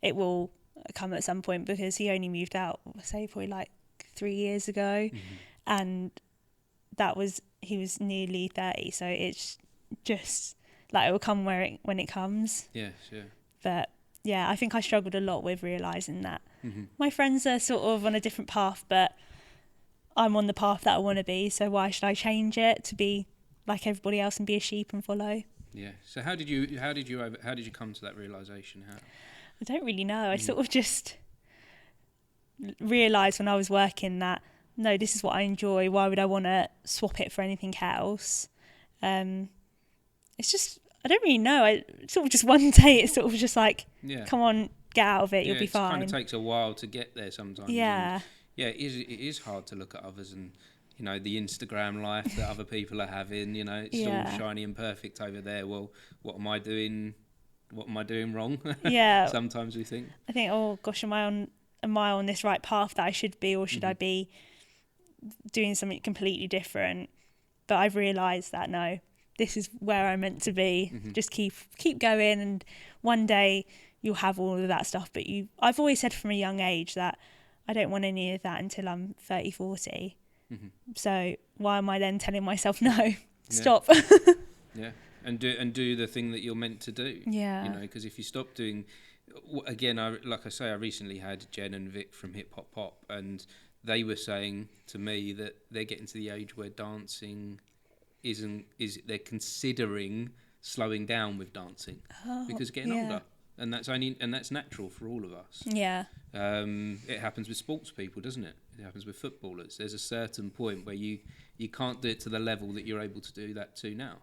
it will come at some point, because he only moved out, say, probably like 3 years ago, and he was nearly 30, so it's just like it will come when it comes. But I think I struggled a lot with realising that my friends are sort of on a different path, but I'm on the path that I want to be, so why should I change it to be like everybody else and be a sheep and follow? So how did you come to that realisation? I don't really know. I sort of just realised when I was working that, no, this is what I enjoy. Why would I want to swap it for anything else? It's just, I don't really know. I sort of just one day it's sort of just like, come on, get out of it. You'll be fine. It kind of takes a while to get there sometimes. And it is hard to look at others and, you know, the Instagram life that other people are having, you know, it's all shiny and perfect over there. Well, what am I doing wrong? Sometimes we think. I think, oh gosh, am I on this right path that I should be, or should I be doing something completely different? But I've realised that no, this is where I'm meant to be. Just keep going, and one day you'll have all of that stuff. But I've always said from a young age that I don't want any of that until I'm 30, 40. So why am I then telling myself no? Stop. And do the thing that you're meant to do. You know, because if you stop doing, again, I recently had Jen and Vic from Hip Hop Pop, and they were saying to me that they're getting to the age where dancing they're considering slowing down with dancing because getting older, and that's natural for all of us. It happens with sports people, doesn't it? It happens with footballers. There's a certain point where you can't do it to the level that you're able to do that to now.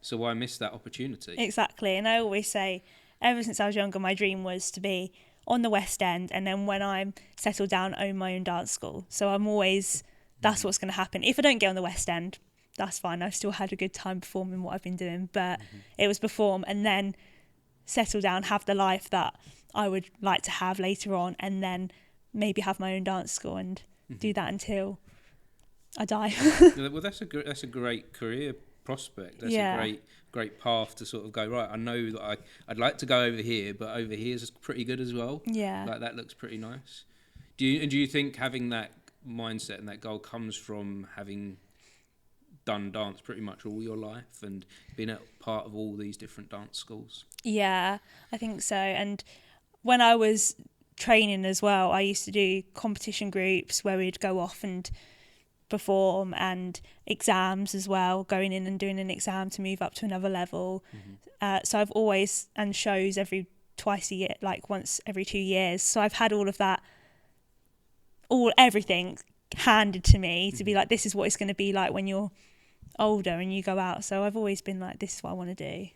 So why miss that opportunity? Exactly. And I always say, ever since I was younger, my dream was to be on the West End, and then when I'm settled down, own my own dance school. So I'm always, that's what's going to happen. If I don't get on the West End, that's fine. I've still had a good time performing what I've been doing, but it was perform and then settle down, have the life that I would like to have later on, and then maybe have my own dance school and do that until I die. Well, that's a great career prospect. That's a great path to sort of go, right, I know that I'd like to go over here, but over here is pretty good as well. Like, that looks pretty nice. Do you think having that mindset and that goal comes from having done dance pretty much all your life and been a part of all these different dance schools? I think so. And when I was training as well, I used to do competition groups where we'd go off and perform, and exams as well, going in and doing an exam to move up to another level. So I've always, and shows twice a year, like once every 2 years. So I've had all of that, everything handed to me to be like, this is what it's going to be like when you're older and you go out. So I've always been like, this is what I want to do.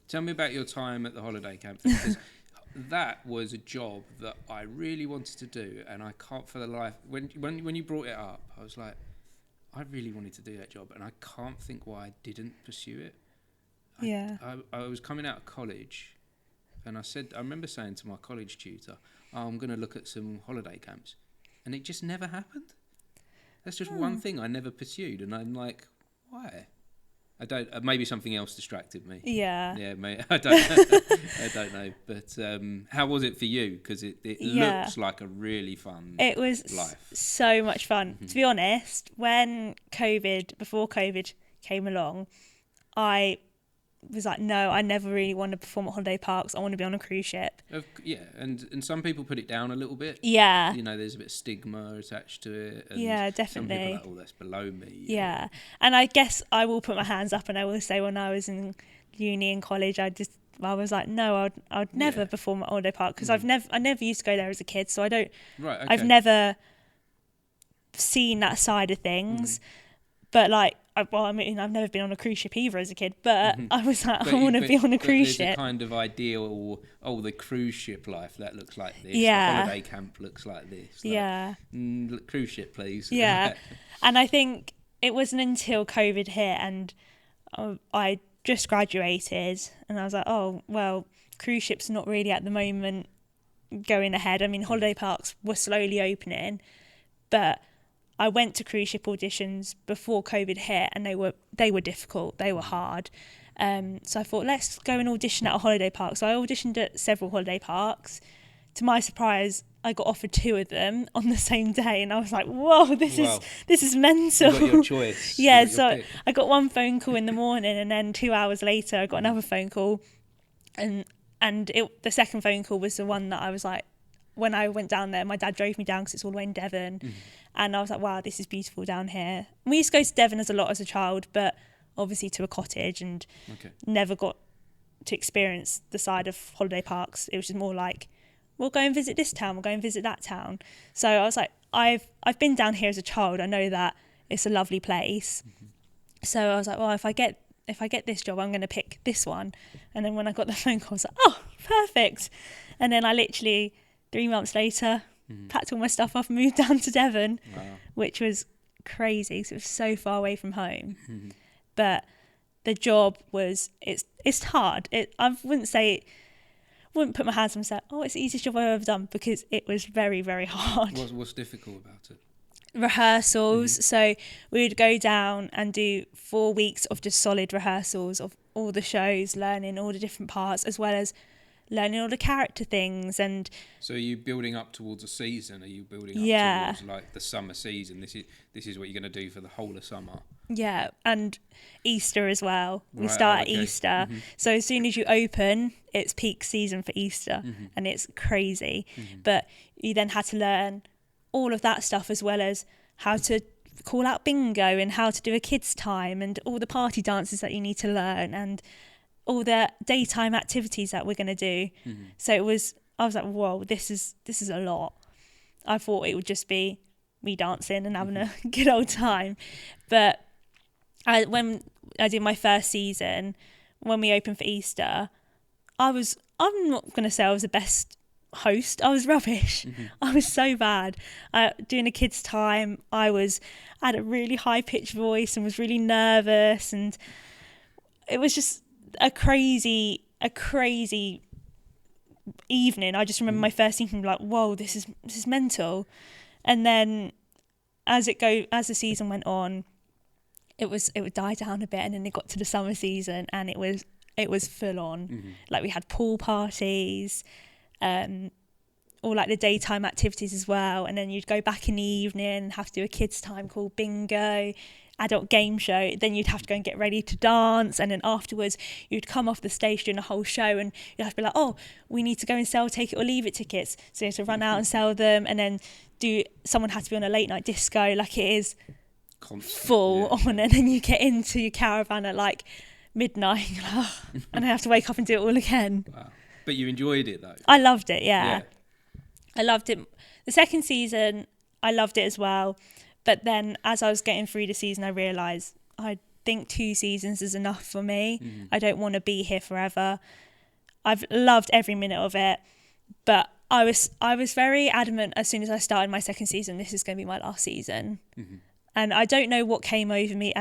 Tell me about your time at the holiday camp, because that was a job that I really wanted to do, and I can't for the life, when you brought it up, I was like, I really wanted to do that job, and I can't think why I didn't pursue it. I was coming out of college, and I remember saying to my college tutor, I'm going to look at some holiday camps, and it just never happened. That's just one thing I never pursued, and I'm like, Why? I don't. Maybe something else distracted me. Yeah. Yeah, mate. I don't know. I don't know. But how was it for you? Because it looks like a really fun. It was life. So much fun. To be honest, before COVID came along, I was like, no, I never really want to perform at holiday parks. I want to be on a cruise ship. Yeah, and some people put it down a little bit. Yeah. You know, there's a bit of stigma attached to it. And yeah, definitely. Some people are like, oh, that's below me. Yeah. And I guess I will put my hands up and I will say when I was in uni and college, I was like, no, I'd never perform at holiday park because I never used to go there as a kid, so I don't. Right. Okay. I've never seen that side of things, but like, I've never been on a cruise ship either as a kid, but I was like, I want to be on a cruise ship. There's a kind of ideal, the cruise ship life, that looks like this. Yeah. The holiday camp looks like this. Like, yeah. Cruise ship, please. Yeah. And I think it wasn't until COVID hit and I just graduated and I was like, oh, well, cruise ships not really at the moment going ahead. I mean, holiday parks were slowly opening, but I went to cruise ship auditions before COVID hit and they were difficult, they were hard. So I thought, let's go and audition at a holiday park. So I auditioned at several holiday parks. To my surprise, I got offered 2 of them on the same day and I was like, whoa, this is mental. You got your choice. Yeah, so I got one phone call in the morning and then 2 hours later I got another phone call and the second phone call was the one that I was like, when I went down there, my dad drove me down because it's all the way in Devon. And I was like, wow, this is beautiful down here. And we used to go to Devon a lot as a child, but obviously to a cottage and never got to experience the side of holiday parks. It was just more like, we'll go and visit this town, we'll go and visit that town. So I was like, I've been down here as a child. I know that it's a lovely place. So I was like, well, if I get this job, I'm going to pick this one. And then when I got the phone call, I was like, oh, perfect. And then I literally 3 months later, packed all my stuff up and moved down to Devon, which was crazy because it was so far away from home. But the job it's hard. I wouldn't put my hands on and say, oh, it's the easiest job I've ever done, because it was very, very hard. What's difficult about it? Rehearsals. So we would go down and do 4 weeks of just solid rehearsals of all the shows, learning all the different parts, as well as learning all the character things. And so are you building up towards a season? Are you building up towards like the summer season? This is what you're going to do for the whole of summer? Yeah, and Easter as well. We start at Easter. So as soon as you open, it's peak season for Easter, and it's crazy. But you then had to learn all of that stuff, as well as how to call out bingo and how to do a kids' time and all the party dances that you need to learn and all the daytime activities that we're going to do. So I was like, whoa, this is a lot. I thought it would just be me dancing and having a good old time. But when I did my first season, when we opened for Easter, I'm not going to say I was the best host. I was rubbish. I was so bad. Doing a kids' time, I had a really high-pitched voice and was really nervous, and it was just a crazy evening. I just remember my first evening like, whoa, this is mental. And then as the season went on, it would die down a bit, and then it got to the summer season and it was full on. Like we had pool parties, all like the daytime activities as well, and then you'd go back in the evening and have to do a kids' time called bingo, adult game show. Then you'd have to go and get ready to dance, and then afterwards you'd come off the stage doing a whole show, and you'd have to be like, oh, we need to go and sell take it or leave it tickets. So you have to run out and sell them, and then someone had to be on a late night disco. Like, it is full on, and then you get into your caravan at like midnight and I have to wake up and do it all again. Wow. But you enjoyed it though? I loved it, yeah. I loved it. The second season, I loved it as well. But then as I was getting through the season, I realised I think 2 seasons is enough for me. I don't want to be here forever. I've loved every minute of it. But I was very adamant as soon as I started my second season, this is going to be my last season. And I don't know what came over me.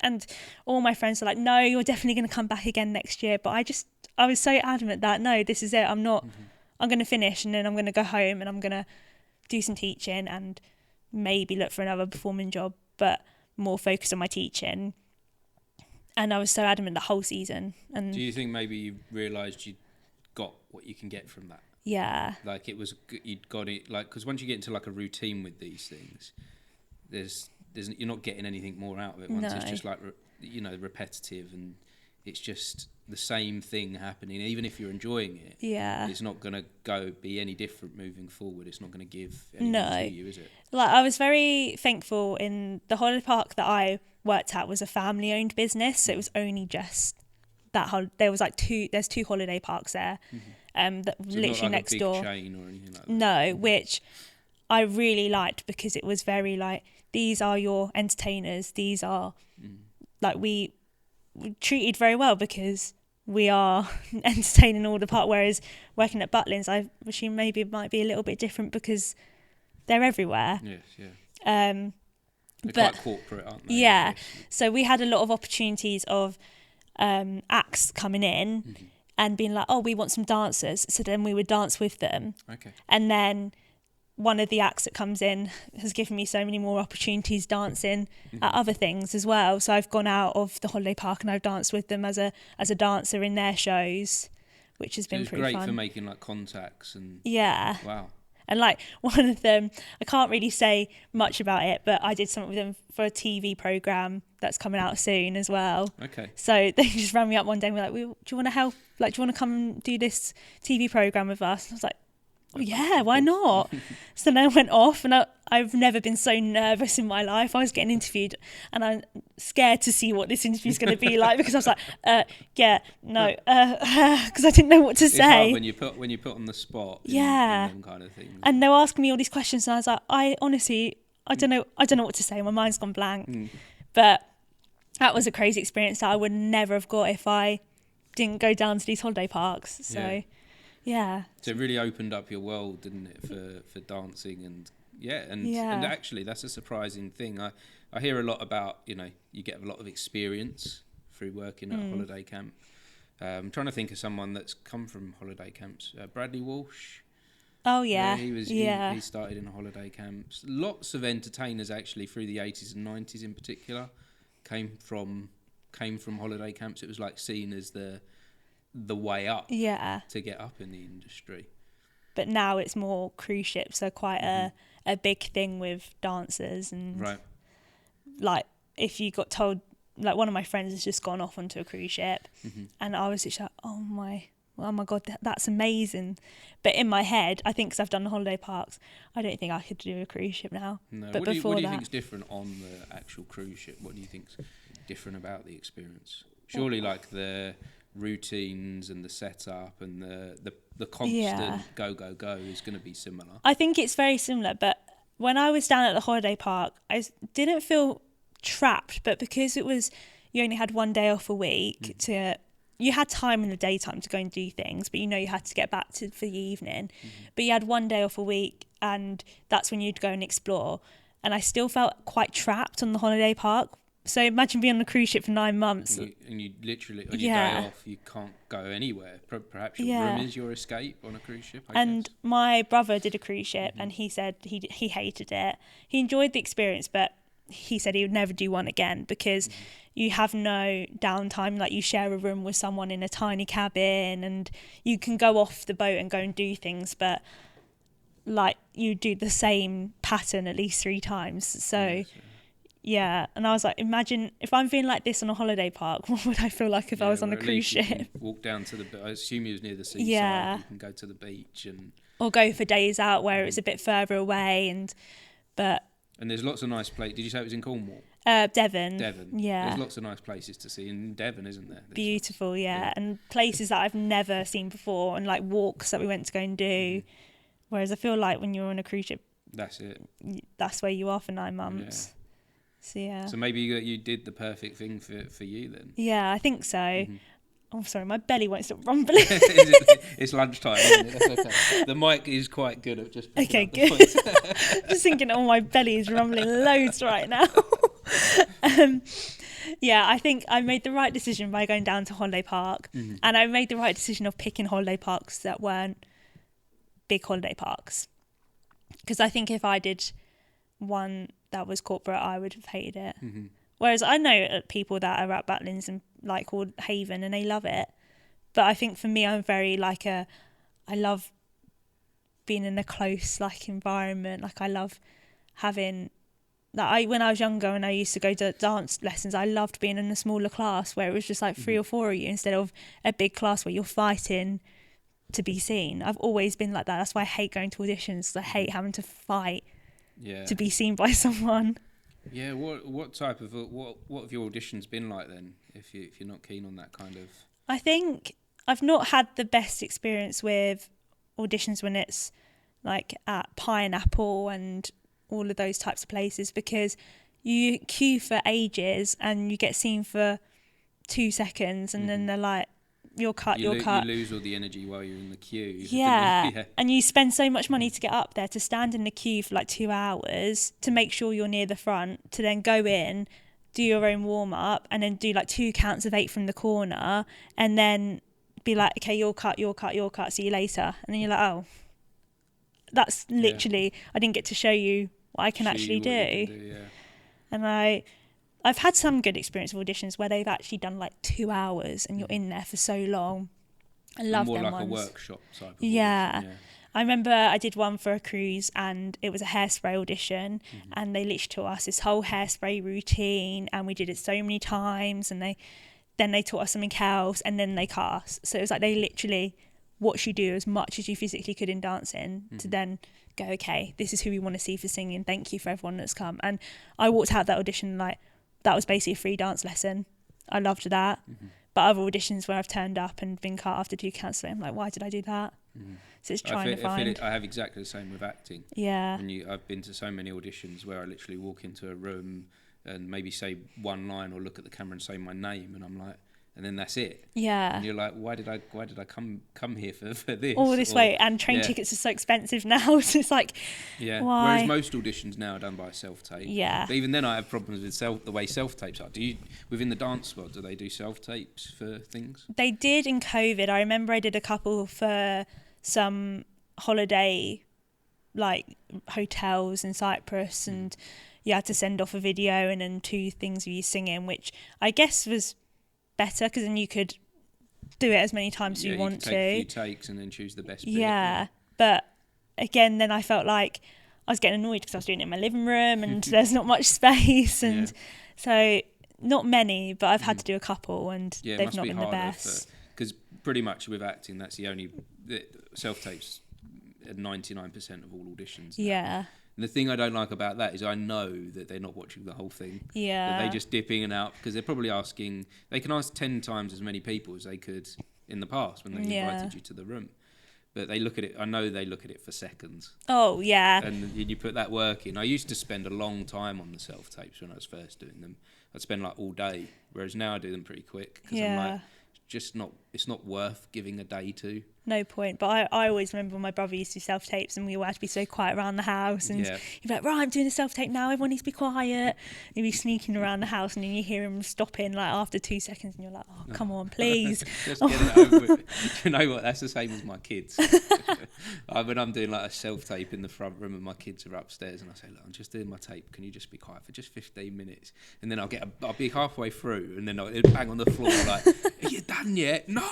And all my friends are like, no, you're definitely going to come back again next year. But I was so adamant that, no, this is it. I'm going to finish, and then I'm going to go home and I'm going to do some teaching and maybe look for another performing job, but more focused on my teaching. And I was so adamant the whole season. And do you think maybe you realised you got what you can get from that? Yeah. Like it was, you'd got it, like, because once you get into like a routine with these things, there's you're not getting anything more out of it. Once it's just like, repetitive, and it's just the same thing happening. Even if you're enjoying it, it's not going to be any different moving forward. It's not going to give anything to you, is it? Like, I was very thankful in the holiday park that I worked at was a family-owned business, so it was only just that there was like there's 2 holiday parks there, that So literally not like next a big door. chain or anything like that. No, which I really liked because it was very like, these are your entertainers. These are like, we treated very well because we are entertaining all the part. Whereas working at Butlins, I assume maybe it might be a little bit different because they're everywhere. Yes, yeah. They're quite corporate, aren't they? Yeah. So we had a lot of opportunities of acts coming in and being like, oh, we want some dancers. So then we would dance with them. Okay. And then one of the acts that comes in has given me so many more opportunities dancing at other things as well. So I've gone out of the holiday park and I've danced with them as a dancer in their shows, which has been pretty fun. It's great for making like contacts and... Yeah. Wow. And like one of them, I can't really say much about it, but I did something with them for a TV programme that's coming out soon as well. Okay. So they just rang me up one day and were like, do you want to help? Like, do you want to come and do this TV programme with us? And I was like, oh yeah, why not? So then I went off, and I've never been so nervous in my life. I was getting interviewed and I'm scared to see what this interview is going to be like, because I was like, because I didn't know what to say. It's hard when you put on the spot in them kind of things. And they were asking me all these questions and I was like, I honestly don't know what to say. My mind's gone blank. But that was a crazy experience that I would never have got if I didn't go down to these holiday parks. So yeah. So it really opened up your world, didn't it, for dancing and actually that's a surprising thing. I hear a lot about, you get a lot of experience through working at a holiday camp. I'm trying to think of someone that's come from holiday camps. Bradley Walsh. Oh yeah. He started in holiday camps. Lots of entertainers actually through the 80s and 90s in particular came from holiday camps. It was like seen as the way up to get up in the industry. But now it's more cruise ships, so quite a big thing with dancers. And like, if you got told, like, one of my friends has just gone off onto a cruise ship and I was just like, oh my god, that's amazing. But in my head, I think because I've done the holiday parks, I don't think I could do a cruise ship now. No. But what do you think is different on the actual cruise ship? What do you think's different about the experience? Surely like the routines and the setup and the constant go is going to be similar. I think it's very similar, but when I was down at the holiday park, I didn't feel trapped, but because it was, you only had one day off a week you had time in the daytime to go and do things, but you had to get back for the evening. But you had one day off a week and that's when you'd go and explore. And I still felt quite trapped on the holiday park. So imagine being on a cruise ship for 9 months. And you literally, on your day off, you can't go anywhere. Perhaps your room is your escape on a cruise ship, I guess. My brother did a cruise ship and he said he hated it. He enjoyed the experience, but he said he would never do one again because you have no downtime. Like, you share a room with someone in a tiny cabin and you can go off the boat and go and do things, but like, you do the same pattern at least 3 times. So... Yeah, and I was like, imagine if I'm feeling like this on a holiday park, what would I feel like if I was on a cruise ship? Walk down to I assume you was near the seaside. Yeah. You can go to the beach or go for days out where it's a bit further away, and there's lots of nice places. Did you say it was in Cornwall? Devon. Yeah. There's lots of nice places to see in Devon, isn't there? Beautiful, yeah, and places that I've never seen before, and like walks that we went to go and do. Whereas I feel like when you're on a cruise ship, that's it. That's where you are for 9 months. Yeah. So yeah. So maybe you did the perfect thing for you then. Yeah, I think so. Oh, sorry, my belly won't stop rumbling. It's lunchtime, isn't it? That's okay. The mic is quite good at just picking up the points. Just thinking, my belly is rumbling loads right now. Yeah, I think I made the right decision by going down to holiday park, and I made the right decision of picking holiday parks that weren't big holiday parks. Because I think if I did one that was corporate, I would have hated it. Whereas I know people that are at Butlins and like called Haven and they love it. But I think for me, I'm very like I love being in a close like environment. Like I love having like when I was younger and I used to go to dance lessons, I loved being in a smaller class where it was just like 3 or 4 of you instead of a big class where you're fighting to be seen. I've always been like that. That's why I hate going to auditions, 'cause I hate having to fight to be seen by someone. Yeah, what type of what have your auditions been like then? If you're not keen on that kind of, I think I've not had the best experience with auditions when it's like at Pineapple and all of those types of places, because you queue for ages and you get seen for 2 seconds and then they're like, you're cut. you lose all the energy while you're in the queue. Yeah. And you spend so much money to get up there, to stand in the queue for like 2 hours, to make sure you're near the front, to then go in, do your own warm-up, and then do like 2 counts of 8 from the corner, and then be like, okay, you're cut, see you later. And then you're like, oh, that's literally, I didn't get to show you what I can actually do. And I've had some good experience with auditions where they've actually done like 2 hours and you're in there for so long. I love them more like ones. a workshop type of yeah. audition, I remember I did one for a cruise and it was a hairspray audition, and they literally taught us this whole hairspray routine, and we did it so many times, and then they taught us something else, and then they cast. So it was like they literally watch you do as much as you physically could in dancing to then go, okay, this is who we want to see for singing. Thank you for everyone that's come. And I walked out that audition like that was basically a free dance lesson. I loved that. But other auditions where I've turned up and been cut after 2 counts, I'm like, why did I do that? So it's trying to find. I have exactly the same with acting. Yeah. And I've been to so many auditions where I literally walk into a room and maybe say one line or look at the camera and say my name, and I'm like, and then that's it. Yeah. And you're like, why did I come here for this? All this way, and train tickets are so expensive now. So it's like, why? Whereas most auditions now are done by self-tape. Yeah. But even then, I have problems with the way self-tapes are. Do you, within the dance world, do they do self-tapes for things? They did in COVID. I remember I did a couple for some holiday, like hotels in Cyprus, and you had to send off a video and then 2 things of you singing, which I guess was better because then you could do it as many times as you want to. Take a few takes and then choose the best bit. Yeah, but again, then I felt like I was getting annoyed because I was doing it in my living room and there's not much space, and so not many, but I've had to do a couple, and they've not been the best. Because pretty much with acting, that's the only self-tapes at 99% of all auditions. Yeah. And the thing I don't like about that is I know that they're not watching the whole thing. Yeah. That they just dip in and out, because they're probably asking, they can ask 10 times as many people as they could in the past when they invited you to the room. But they look at it, I know they look at it for seconds. Oh, yeah. And you put that work in. I used to spend a long time on the self-tapes when I was first doing them. I'd spend like all day, whereas now I do them pretty quick. Because I'm like, it's not worth giving a day to. No point. But I always remember when my brother used to do self-tapes and we all had to be so quiet around the house, and he'd be like, right, I'm doing a self-tape now, everyone needs to be quiet. He'd be sneaking around the house, and then you hear him stopping like after 2 seconds, and you're like, oh, come on, please. Just get it over with. You know what, that's the same as my kids. When I'm doing like a self-tape in the front room and my kids are upstairs, and I say, look, I'm just doing my tape, can you just be quiet for just 15 minutes? And then I'll be halfway through, and then I'll bang on the floor like, are you done yet? No!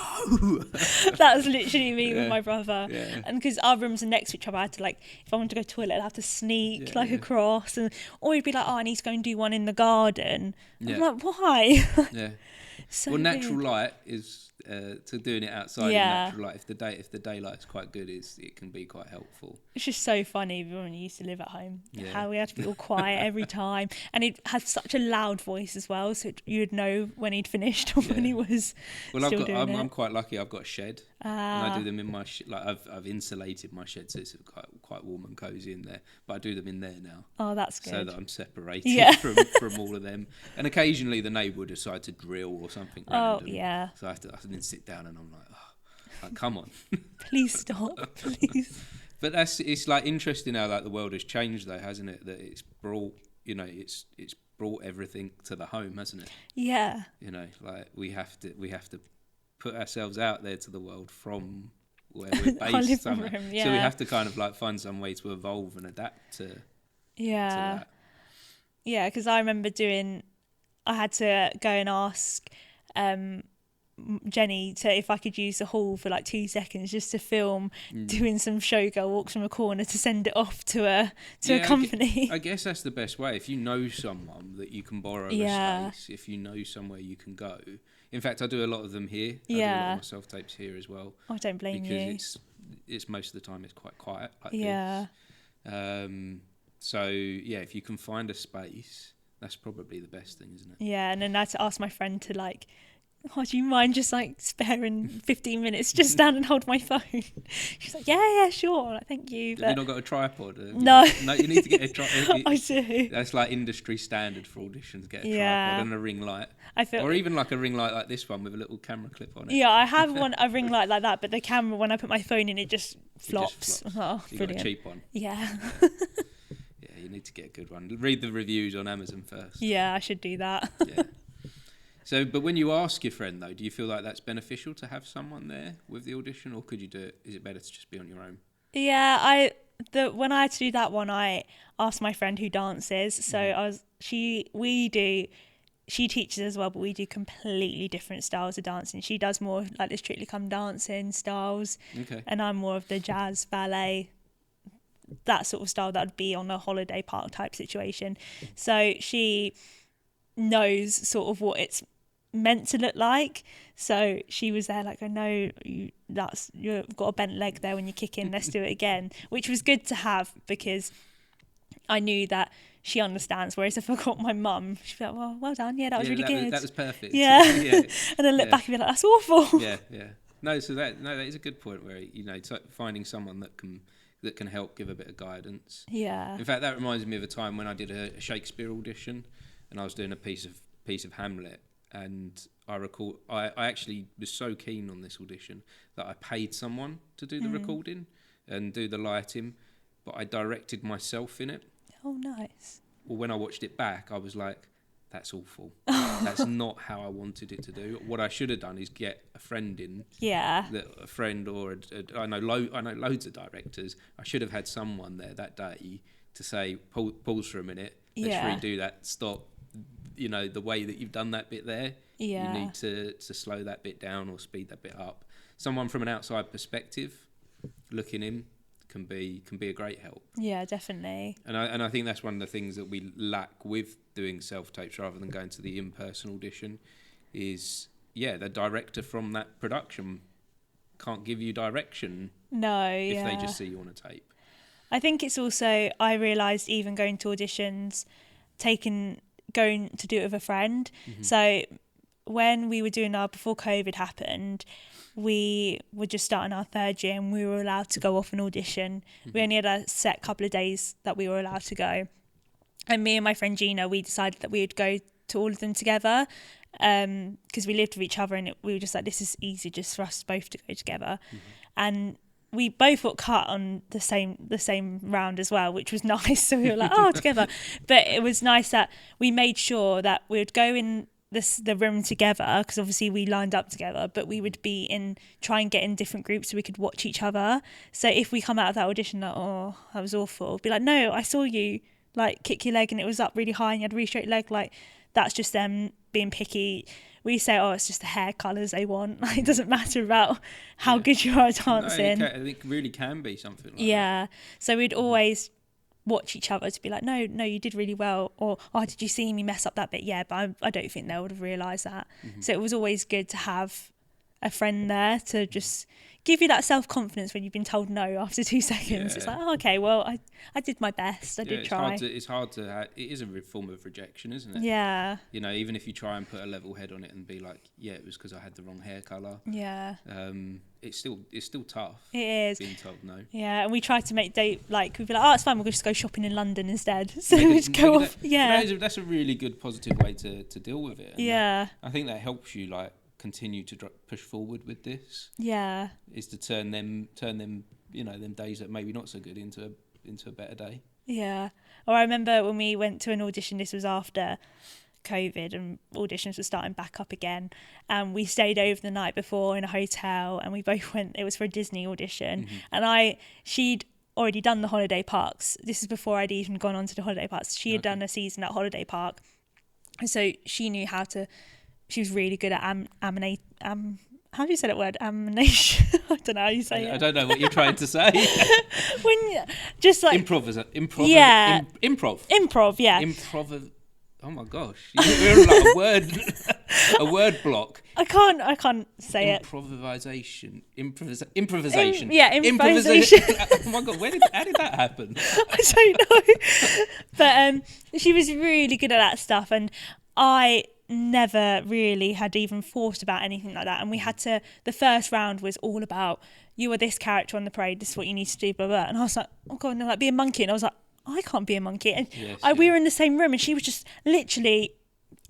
That was literally me with my brother. Yeah. And because our rooms are next to each other, I had to, like, if I wanted to go to the toilet, I'd have to sneak across, and or he'd be like, oh, I need to go and do one in the garden. I'm like, why? Yeah. So well, natural weird. light is to doing it outside in natural light. If the daylight's quite good, it can be quite helpful. It's just so funny when he used to live at home, how we had to be all quiet every time, and he had such a loud voice as well, so you'd know when he'd finished or when he was still doing it. I'm quite lucky. I've got a shed, and I do them in my I've insulated my shed, so it's quite warm and cozy in there. But I do them in there now. Oh, that's good. So that I'm separated from all of them. And occasionally the neighbour will decide to drill or something random. Oh yeah. So I have to then sit down and I'm like, come on. Please stop, please. But it's like interesting how like the world has changed though, hasn't it? That it's brought it's brought everything to the home, hasn't it? Yeah. You know, like we have to put ourselves out there to the world from where we're based. So we have to kind of like find some way to evolve and adapt to that. Yeah, because I remember doing I had to go and ask Jenny if I could use the hall for like 2 seconds just to film doing some showgirl walks from a corner to send it off to a company. I guess that's the best way. If you know someone that you can borrow a space, if you know somewhere you can go. In fact, I do a lot of them here. I do a lot of my self-tapes here as well. I don't blame you. Because it's most of the time it's quite quiet. Like this. So, yeah, if you can find a space, that's probably the best thing, isn't it? Yeah, and then I had to ask my friend to like, oh, do you mind just like sparing 15 minutes just stand and hold my phone? She's like, yeah, sure, like, thank you. Have you not got a tripod? No. No, you need to get a tripod. I do. That's like industry standard for auditions, get a tripod and a ring light. Or even like a ring light like this one with a little camera clip on it. Yeah, I have a ring light like that, but the camera, when I put my phone in, it just flops. Oh, you brilliant. got a cheap one. Yeah. Yeah, you need to get a good one. Read the reviews on Amazon first. Yeah, I should do that. Yeah. So, but when you ask your friend, though, do you feel like that's beneficial to have someone there with the audition, or could you do it? Is it better to just be on your own? Yeah, when I had to do that one, I asked my friend who dances. So she teaches as well, but we do completely different styles of dancing. She does more like the Strictly Come Dancing styles, and I'm more of the jazz, ballet, that sort of style that would be on a holiday park type situation. So she knows sort of what it's meant to look like. So she was there like, I know you've got a bent leg there when you kick in, let's do it again, which was good to have because I knew that she understands. Whereas if I got my mum, she'd be like, well done, that was really good. That was perfect. Yeah. And then look back and be like, that's awful. Yeah. No, that is a good point where, it's like finding someone that can help give a bit of guidance. Yeah. In fact, that reminds me of a time when I did a Shakespeare audition and I was doing a piece of Hamlet, and I recall I actually was so keen on this audition that I paid someone to do the recording and do the lighting, but I directed myself in it. Oh, nice. Well, when I watched it back, I was like, that's awful. That's not how I wanted it to do. What I should have done is get a friend in. Yeah. A friend or I know loads of directors. I should have had someone there that day to say, pause for a minute. Let's redo that. Stop. The way that you've done that bit there. Yeah. You need to slow that bit down or speed that bit up. Someone from an outside perspective, looking in, can be a great help. Yeah, definitely. And I think that's one of the things that we lack with doing self-tapes rather than going to the in-person audition is, the director from that production can't give you direction if they just see you on a tape. I think it's also, I realised even going to auditions, going to do it with a friend. So when we were doing before COVID happened, we were just starting our third year and we were allowed to go off an audition. We only had a set couple of days that we were allowed to go. And me and my friend Gina, we decided that we would go to all of them together because we lived with each other and we were just like, this is easy just for us both to go together. And we both got cut on the same round as well, which was nice. So we were like, together. But it was nice that we made sure that we would go in the room together because obviously we lined up together, but we would try and get in different groups so we could watch each other. So if we come out of that audition like, oh, that was awful, be like, no, I saw you like kick your leg and it was up really high and you had a really straight leg. Like that's just them being picky. We say, it's just the hair colours they want. Like, it doesn't matter about how good you are at dancing. No, I think it really can be something like that. Yeah. So we'd always watch each other to be like, no, you did really well. Or, did you see me mess up that bit? Yeah, but I don't think they would have realised that. So it was always good to have a friend there to just give you that self-confidence when you've been told no after 2 seconds. Yeah. It's like, okay, well, I did my best. I did try. It's hard to it is a form of rejection, isn't it? Yeah. Even if you try and put a level head on it and be like, it was because I had the wrong hair colour. Yeah. It's still tough. It is. Being told no. Yeah, and we tried to make we'd be like, it's fine, we'll just go shopping in London instead. So we just go off. That's a really good positive way to deal with it. And I think that helps you continue to push forward with this. Yeah. Is to turn them them days that maybe not so good into a better day. Yeah. Or I remember when we went to an audition, this was after COVID and auditions were starting back up again, and we stayed over the night before in a hotel and we both went, it was for a Disney audition, and she'd already done the holiday parks. This is before I'd even gone on to the holiday parks. She had done a season at Holiday Park. And so she knew she was really good at how do you say that word? Ammunition. I don't know how you say it. I don't know what you're trying to say. Just like Improv. Yeah. Improv. Yeah. Oh my gosh, you're like a word block. I can't say it. Improvisation. Improvisation. Oh my god, how did that happen? I don't know. But she was really good at that stuff, and I never really had even thought about anything like that. And we had to, the first round was all about, you are this character on the parade, this is what you need to do, blah, blah. And I was like, oh God, no, like be a monkey. And I was like, I can't be a monkey. And we were in the same room, and she was just literally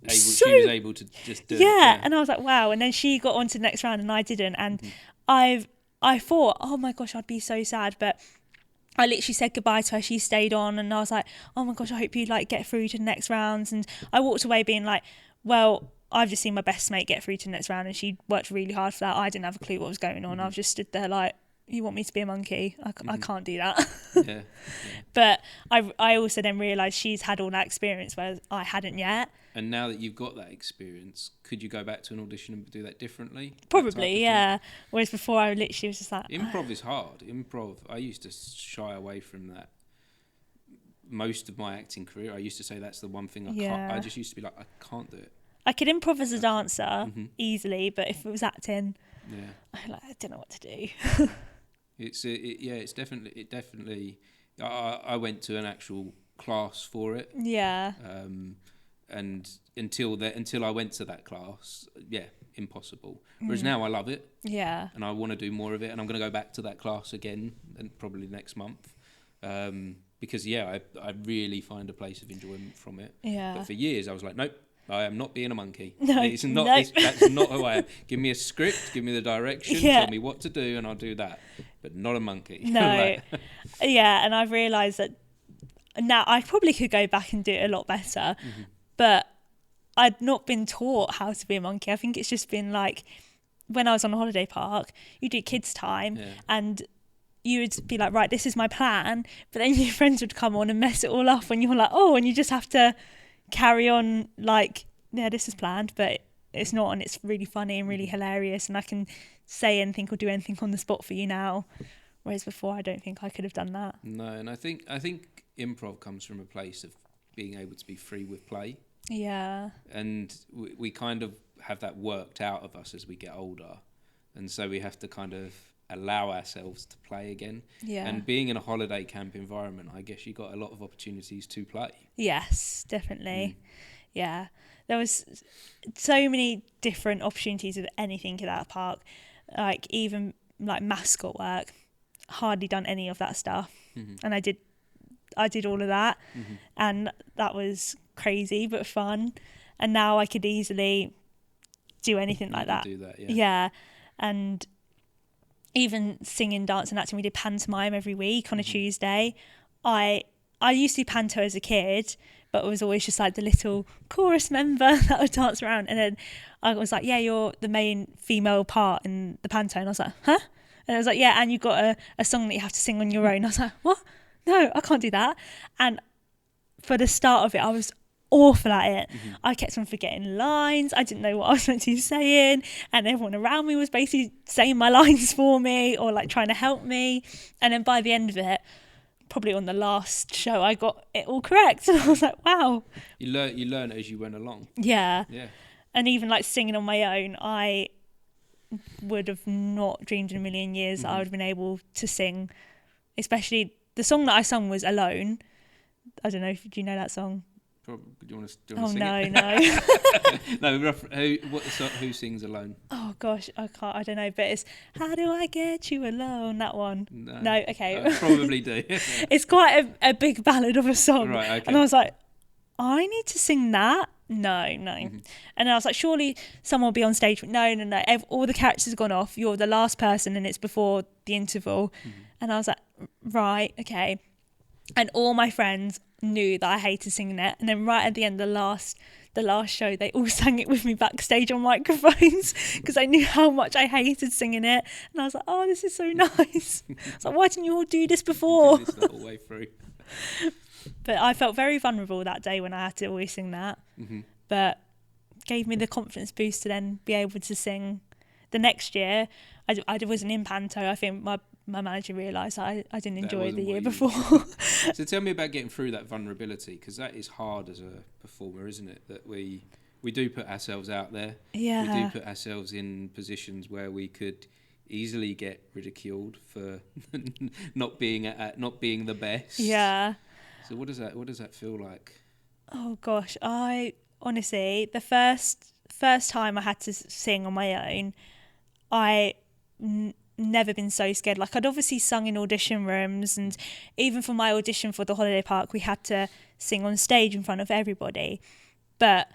she was able to just do it. Yeah, and I was like, wow. And then she got on to the next round and I didn't. And I thought, oh my gosh, I'd be so sad. But I literally said goodbye to her. She stayed on, and I was like, oh my gosh, I hope you like get through to the next rounds. And I walked away being like, well, I've just seen my best mate get through to the next round, and she worked really hard for that. I didn't have a clue what was going on. I was just stood there like, you want me to be a monkey? I can't do that. Yeah. But I also then realised she's had all that experience, whereas I hadn't yet. And now that you've got that experience, could you go back to an audition and do that differently? Probably, yeah. Whereas before I literally was just like... Improv is hard. Improv, I used to shy away from that. Most of my acting career, I used to say that's the one thing I can't. I just used to be like, I can't do it. I could improv as a dancer easily, but if it was acting, I don't know what to do. It's definitely. I went to an actual class for it. Yeah. And until I went to that class, impossible. Whereas now I love it. Yeah. And I want to do more of it, and I'm going to go back to that class again, and probably next month. Because I really find a place of enjoyment from it. Yeah. But for years I was like, nope, I am not being a monkey. No, it's not. nope. That's not who I am. Give me a script, give me the direction, tell me what to do, and I'll do that. But not a monkey. No. And I've realised that now I probably could go back and do it a lot better, but I'd not been taught how to be a monkey. I think it's just been like, when I was on a holiday park, you do kids time, and you would be like, right, this is my plan, but then your friends would come on and mess it all up, and you're like, oh, and you just have to carry on like, yeah, this is planned, but it's not, and it's really funny and really hilarious, and I can say anything or do anything on the spot for you now, whereas before I don't think I could have done that. No, and I think improv comes from a place of being able to be free with play. Yeah. And we kind of have that worked out of us as we get older, and so we have to kind of allow ourselves to play again. Yeah. And being in a holiday camp environment, I guess you got a lot of opportunities to play. Yes, definitely. Yeah. There was so many different opportunities of anything at that park. Like even like mascot work. Hardly done any of that stuff. And I did all of that. And that was crazy but fun. And now I could easily do anything like that. Do that, yeah. And even singing, dancing, acting, we did pantomime every week on a Tuesday. I used to do panto as a kid, but it was always just like the little chorus member that would dance around. And then I was like, yeah, you're the main female part in the panto. And I was like, huh? And I was like, yeah, and you've got a song that you have to sing on your own. I was like, what? No, I can't do that. And for the start of it, I was awful at it. I kept on forgetting lines. I didn't know what I was meant to be saying, and everyone around me was basically saying my lines for me or like trying to help me. And then by the end of it, probably on the last show, I got it all correct, and I was like, wow. You learn as you went along. Yeah. And even like singing on my own, I would have not dreamed in a million years that I would have been able to sing, especially the song that I sung was Alone. I don't know if you know that song. Do you want to sing it? No. No. Who sings Alone? Oh gosh, I don't know. But it's How Do I Get You Alone? That one. No. Okay. I probably do. It's quite a big ballad of a song. Right. Okay. And I was like, I need to sing that. No. And I was like, surely someone will be on stage. No. All the characters have gone off. You're the last person, and it's before the interval. And I was like, right, okay. And all my friends knew that I hated singing it, and then right at the end, the last show, they all sang it with me backstage on microphones because I knew how much I hated singing it. And I was like, oh, this is so nice. I was like, why didn't you all do this before? Do this the whole way through. But I felt very vulnerable that day when I had to always sing that. but gave me the confidence boost to then be able to sing the next year. I wasn't in panto. I think my manager realised I didn't enjoy the year before. So tell me about getting through that vulnerability, because that is hard as a performer, isn't it? That we do put ourselves out there. Yeah. We do put ourselves in positions where we could easily get ridiculed for not being the best. Yeah. So what does that feel like? Oh gosh, I honestly, the first time I had to sing on my own, never been so scared. Like, I'd obviously sung in audition rooms, and even for my audition for the holiday park, we had to sing on stage in front of everybody. But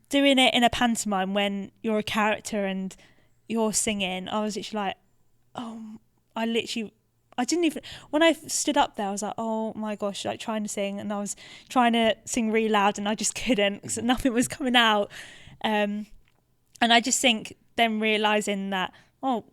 doing it in a pantomime when you're a character and you're singing, I was literally like, I didn't even, when I stood up there, I was like, oh my gosh, like trying to sing, and I was trying to sing really loud and I just couldn't, because nothing was coming out. And I just think then realising that, oh,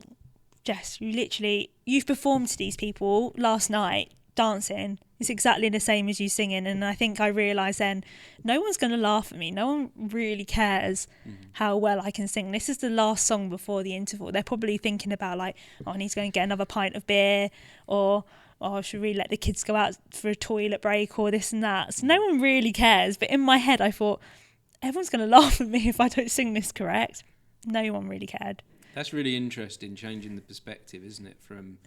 Jess, you've performed to these people last night dancing. It's exactly the same as you singing. And I think I realised then, no one's going to laugh at me. No one really cares how well I can sing. This is the last song before the interval. They're probably thinking about like, oh, I need to go and get another pint of beer, or should we let the kids go out for a toilet break, or this and that. So no one really cares. But in my head, I thought, everyone's going to laugh at me if I don't sing this correct. No one really cared. That's really interesting, changing the perspective, isn't it, from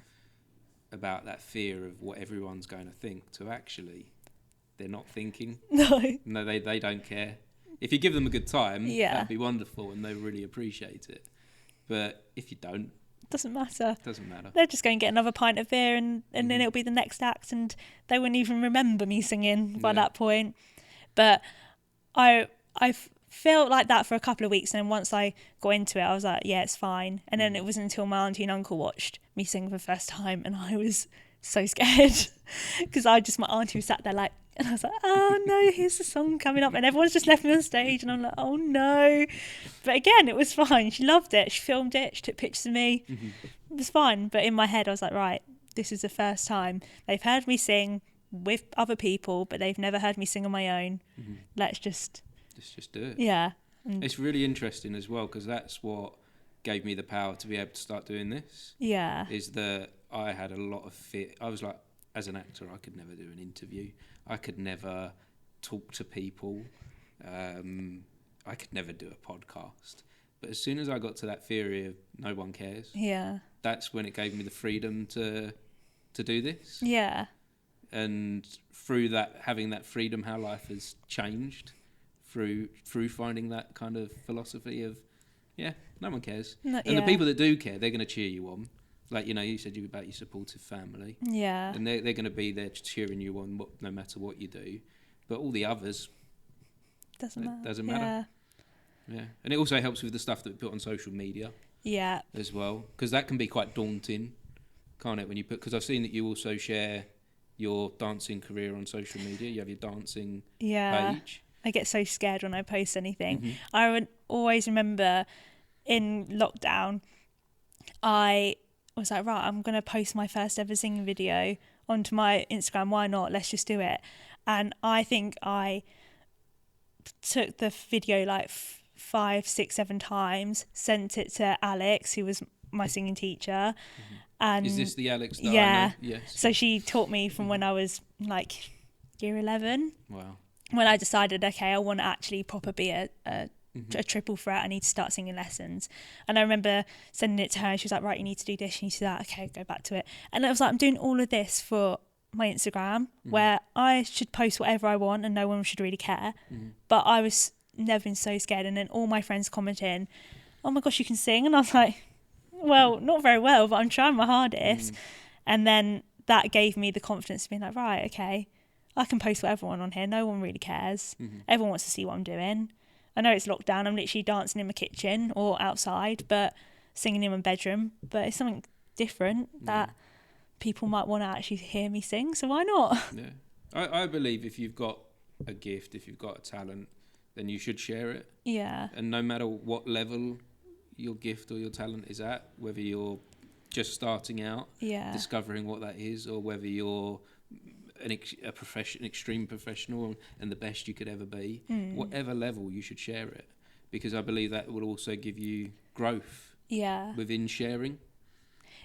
about that fear of what everyone's going to think to actually they're not thinking. No, they don't care. If you give them a good time, that'd be wonderful and they really appreciate it. But if you don't, doesn't matter. They're just going to get another pint of beer, and then it'll be the next act, and they wouldn't even remember me singing by that point. But I felt like that for a couple of weeks, and then once I got into it, I was like, yeah, it's fine. And then it wasn't until my auntie and uncle watched me sing for the first time, and I was so scared because my auntie was sat there like, and I was like, oh no, here's the song coming up, and everyone's just left me on stage, and I'm like, oh no. But again, it was fine. She loved it. She filmed it. She took pictures of me. It was fine. But in my head, I was like, right, this is the first time they've heard me sing with other people, but they've never heard me sing on my own. Let's just do it. Yeah. It's really interesting as well, because that's what gave me the power to be able to start doing this. Yeah. Is that I had a lot of fear. I was like, as an actor, I could never do an interview. I could never talk to people. I could never do a podcast. But as soon as I got to that theory of no one cares, that's when it gave me the freedom to do this. Yeah. And through that, having that freedom, how life has changed through finding that kind of philosophy of, no one cares. And the people that do care, they're going to cheer you on. Like, you said about your supportive family. Yeah. And they're going to be there cheering you on no matter what you do. But all the others... Doesn't matter. Yeah. And it also helps with the stuff that we put on social media. Yeah. As well. Because that can be quite daunting, can't it? Because I've seen that you also share your dancing career on social media. You have your dancing page. I get so scared when I post anything. I would always remember in lockdown, I was like, right, I'm going to post my first ever singing video onto my Instagram. Why not? Let's just do it. And I think I took the video like 5, 6, 7 times, sent it to Alex, who was my singing teacher. And is this the Alex that I know? Yes. So she taught me from when I was like year 11. Wow. When I decided, okay, I want to actually proper be a triple threat, I need to start singing lessons. And I remember sending it to her, and she was like, right, you need to do this, you need to do that. Okay, go back to it. And it was like, I'm doing all of this for my Instagram, where I should post whatever I want and no one should really care. But I was never been so scared. And then all my friends commenting, oh my gosh, you can sing. And I was like, well, not very well, but I'm trying my hardest. And then that gave me the confidence to be like, right, okay, I can post whatever I want on here. No one really cares. Everyone wants to see what I'm doing. I know it's lockdown. I'm literally dancing in my kitchen or outside, but singing in my bedroom. But it's something different that people might want to actually hear me sing. So why not? Yeah. I believe if you've got a gift, if you've got a talent, then you should share it. Yeah. And no matter what level your gift or your talent is at, whether you're just starting out, discovering what that is, or whether you're an extreme professional and the best you could ever be, whatever level, you should share it, because I believe that will also give you growth within sharing.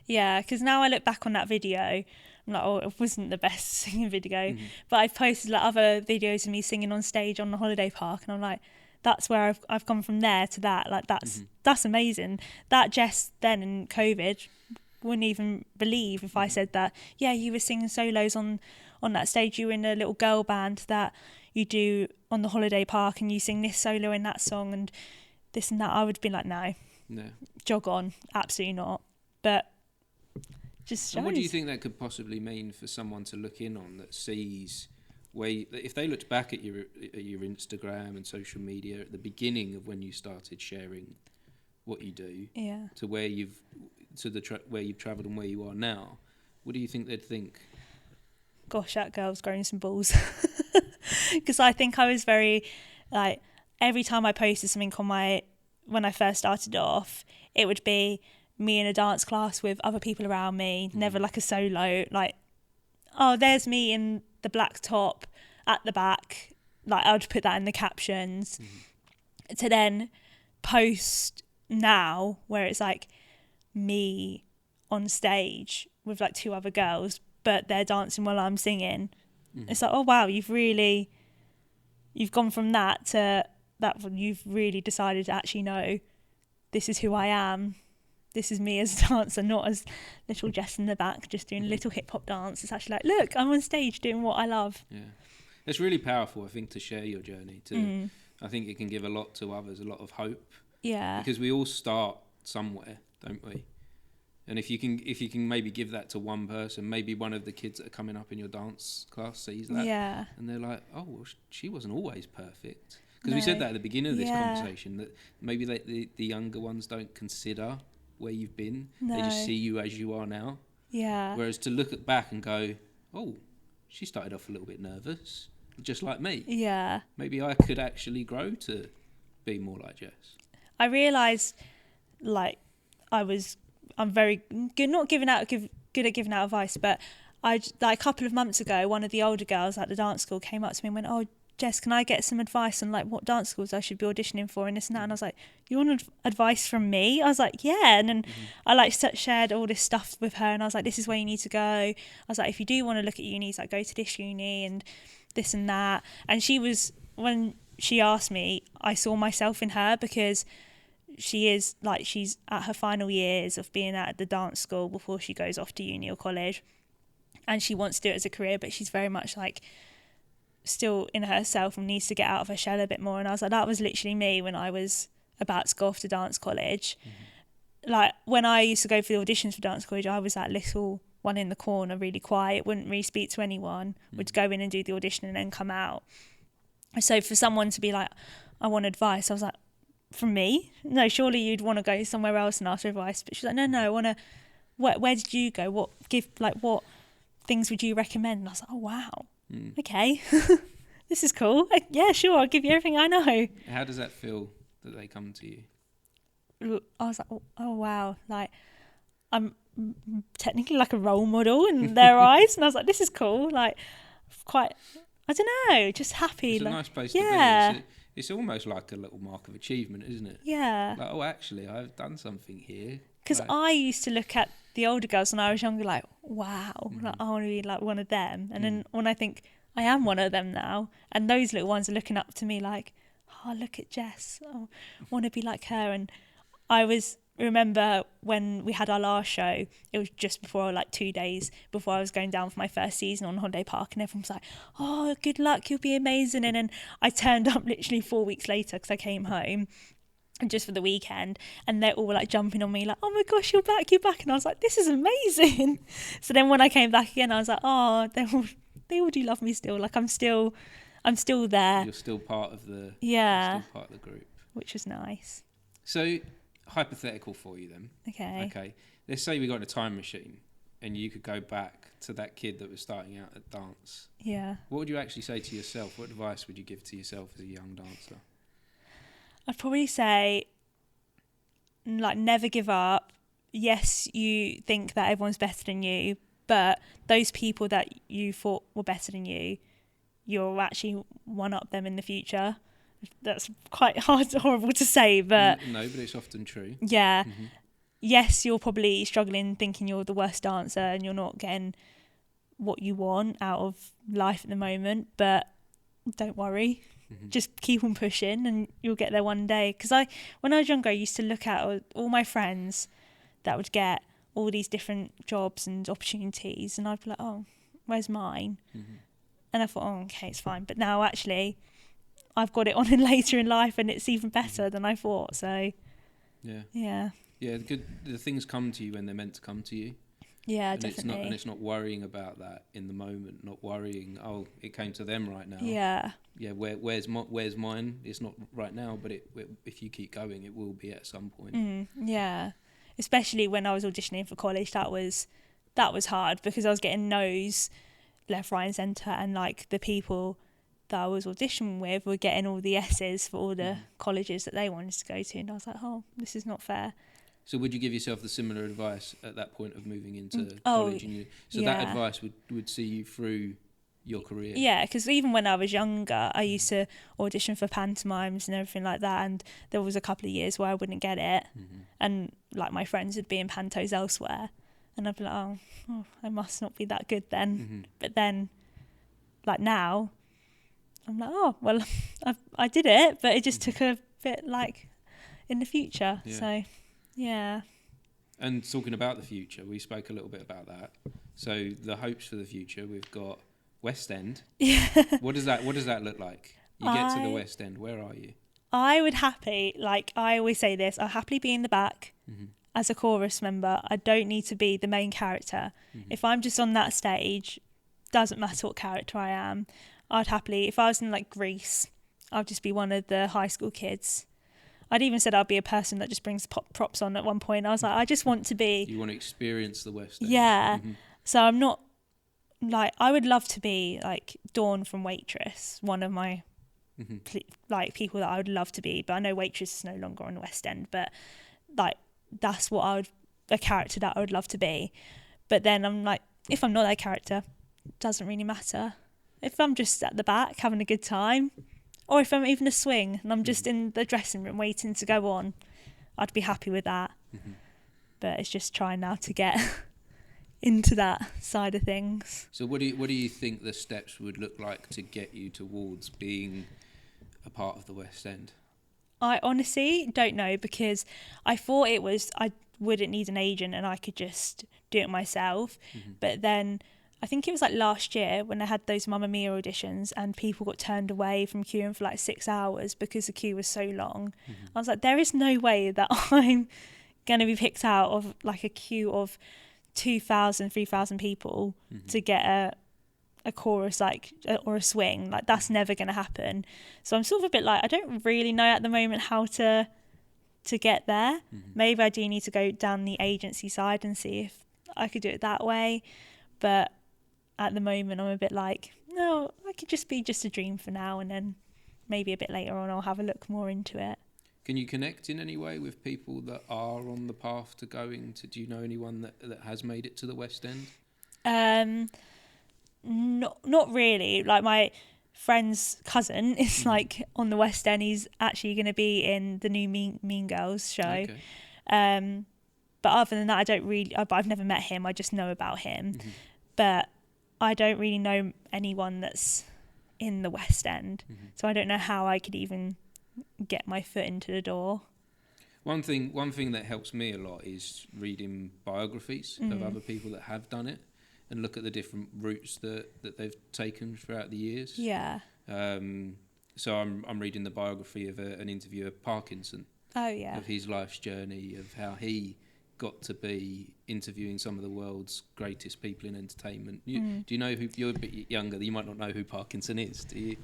Yeah, because now I look back on that video, I'm like, oh, it wasn't the best singing video, but I've posted like other videos of me singing on stage on the holiday park, and I'm like, that's where I've gone from there to that. Like that's amazing. That Jess then in COVID wouldn't even believe if I said that, yeah, you were singing solos on that stage, you were in a little girl band that you do on the holiday park and you sing this solo in that song and this and that. I would be like, no, jog on, absolutely not. But just shows. And what do you think that could possibly mean for someone to look in on that sees if they looked back at your Instagram and social media at the beginning of when you started sharing what you do, to where you've where you've travelled and where you are now, what do you think they'd think? Gosh, that girl's growing some balls. Because I think I was very, like, every time I posted something on when I first started off, it would be me in a dance class with other people around me, never like a solo, like, oh, there's me in the black top at the back, like I would put that in the captions, to then post now where it's like me on stage with like two other girls, but they're dancing while I'm singing. It's like, oh wow, you've gone from that to that, you've really decided to actually know, this is who I am, this is me as a dancer, not as little Jess in the back just doing a little hip hop dance. It's actually like, look, I'm on stage doing what I love. Yeah, it's really powerful, I think, to share your journey too. I think it can give a lot to others, a lot of hope. Yeah, because we all start somewhere, don't we? And if you can maybe give that to one person, maybe one of the kids that are coming up in your dance class sees that, and they're like, oh, well, she wasn't always perfect. Because we said that at the beginning of this conversation, that maybe the younger ones don't consider where you've been. They just see you as you are now. Yeah. Whereas to look back and go, oh, she started off a little bit nervous, just like me. Yeah. Maybe I could actually grow to be more like Jess. I realised, like, I'm very good, not good at giving out advice, but like a couple of months ago, one of the older girls at the dance school came up to me and went, oh, Jess, can I get some advice on like what dance schools I should be auditioning for and this and that? And I was like, you want advice from me? I was like, yeah. And then I like shared all this stuff with her, and I was like, this is where you need to go. I was like, if you do want to look at unis, like go to this uni and this and that. And when she asked me, I saw myself in her, because she's at her final years of being at the dance school before she goes off to uni or college, and she wants to do it as a career, but she's very much like still in herself and needs to get out of her shell a bit more. And I was like, that was literally me when I was about to go off to dance college. Like when I used to go for the auditions for dance college, I was that little one in the corner, really quiet, wouldn't really speak to anyone, would go in and do the audition and then come out. So for someone to be like, I want advice, I was like, from me? No, surely you'd want to go somewhere else and ask for advice. But she's like, no, I want to, where did you go? What things would you recommend? And I was like, oh wow, okay. This is cool. Yeah, sure, I'll give you everything I know. How does that feel that they come to you? I was like, oh wow, like I'm technically like a role model in their eyes. And I was like, this is cool. Like quite, I don't know, just happy. It's like, a nice place to be. It's almost like a little mark of achievement, isn't it? Yeah. Like, oh, actually, I've done something here. Because I used to look at the older girls when I was younger, like, wow, like, I want to be like one of them. And then when I think I am one of them now, and those little ones are looking up to me like, oh, look at Jess, oh, I want to be like her. And remember when we had our last show, it was just before, like 2 days before I was going down for my first season on Holiday Park, and everyone was like, oh, good luck, you'll be amazing. And then I turned up literally 4 weeks later, because I came home and just for the weekend, and they're all like jumping on me like, oh my gosh, you're back. And I was like, this is amazing. So then when I came back again, I was like, oh, they all do love me still. Like I'm still there. You're still part of the still part of the group, which was nice. So hypothetical for you then. Okay. Let's say we got a time machine and you could go back to that kid that was starting out at dance. Yeah. What would you actually say to yourself? What advice would you give to yourself as a young dancer? I'd probably say, like, never give up. Yes, you think that everyone's better than you, But those people that you thought were better than you, you'll actually one-up them in the future. That's quite horrible to say, but... No, but it's often true. Yeah. Yes, you're probably struggling thinking you're the worst dancer and you're not getting what you want out of life at the moment, but don't worry. Just keep on pushing and you'll get there one day. Because when I was younger, I used to look at all my friends that would get all these different jobs and opportunities, and I'd be like, oh, where's mine? And I thought, oh, okay, it's fine. But now actually I've got it on in later in life and it's even better than I thought. So yeah, the things come to you when they're meant to come to you. Yeah, and definitely. It's not worrying about that in the moment, not worrying, oh, it came to them right now. Yeah. Where's mine? It's not right now, but if you keep going, it will be at some point. Yeah, especially when I was auditioning for college, that was hard because I was getting no's left, right, and centre, and like the people that I was auditioning with were getting all the S's for all the colleges that they wanted to go to, and I was like, oh, this is not fair. So would you give yourself the similar advice at that point of moving into college? That advice would see you through your career? Yeah, because even when I was younger, I used to audition for pantomimes and everything like that, and there was a couple of years where I wouldn't get it, and like my friends would be in pantos elsewhere, and I'd be like, oh, I must not be that good then. But then, like now, I'm like, oh, well, I did it, but it just took a bit like in the future. Yeah. So, yeah. And talking about the future, we spoke a little bit about that. So the hopes for the future, we've got West End. Yeah. What does that look like? You get to the West End, where are you? I would like I always say this, I'll happily be in the back as a chorus member. I don't need to be the main character. If I'm just on that stage, doesn't matter what character I am. I'd happily, if I was in like Greece, I'd just be one of the high school kids. I'd even said I'd be a person that just brings props on at one point. I was like, I just want to be... You want to experience the West End. Yeah. So I'm not... Like, I would love to be like Dawn from Waitress, one of my like people that I would love to be. But I know Waitress is no longer on the West End. But like, that's what a character that I would love to be. But then I'm like, if I'm not that character, it doesn't really matter. If I'm just at the back having a good time... Or if I'm even a swing and I'm just in the dressing room waiting to go on, I'd be happy with that. But it's just trying now to get into that side of things. So what do you think the steps would look like to get you towards being a part of the West End? I honestly don't know, because I thought I wouldn't need an agent and I could just do it myself. But then... I think it was like last year when I had those Mamma Mia auditions and people got turned away from queuing for like 6 hours because the queue was so long. I was like, there is no way that I'm going to be picked out of like a queue of 2,000, 3,000 people to get a chorus or a swing. Like, that's never going to happen. So I'm sort of a bit like, I don't really know at the moment how to get there. Maybe I do need to go down the agency side and see if I could do it that way. But at the moment, I'm a bit like, no, I could just be just a dream for now, and then maybe a bit later on I'll have a look more into it. Can you connect in any way with people that are on the path to going to... Do you know anyone that has made it to the West End? Not really. Like, my friend's cousin is like on the West End. He's actually going to be in the new Mean Girls show. Okay. But other than that, I've never met him. I just know about him. But I don't really know anyone that's in the West End. So I don't know how I could even get my foot into the door. One thing that helps me a lot is reading biographies of other people that have done it and look at the different routes that they've taken throughout the years. Yeah. So I'm reading the biography of an interviewer, Parkinson. Oh, yeah. Of his life's journey, of how he got to be interviewing some of the world's greatest people in entertainment. Do you know who? You're a bit younger. You might not know who Parkinson is. Do you?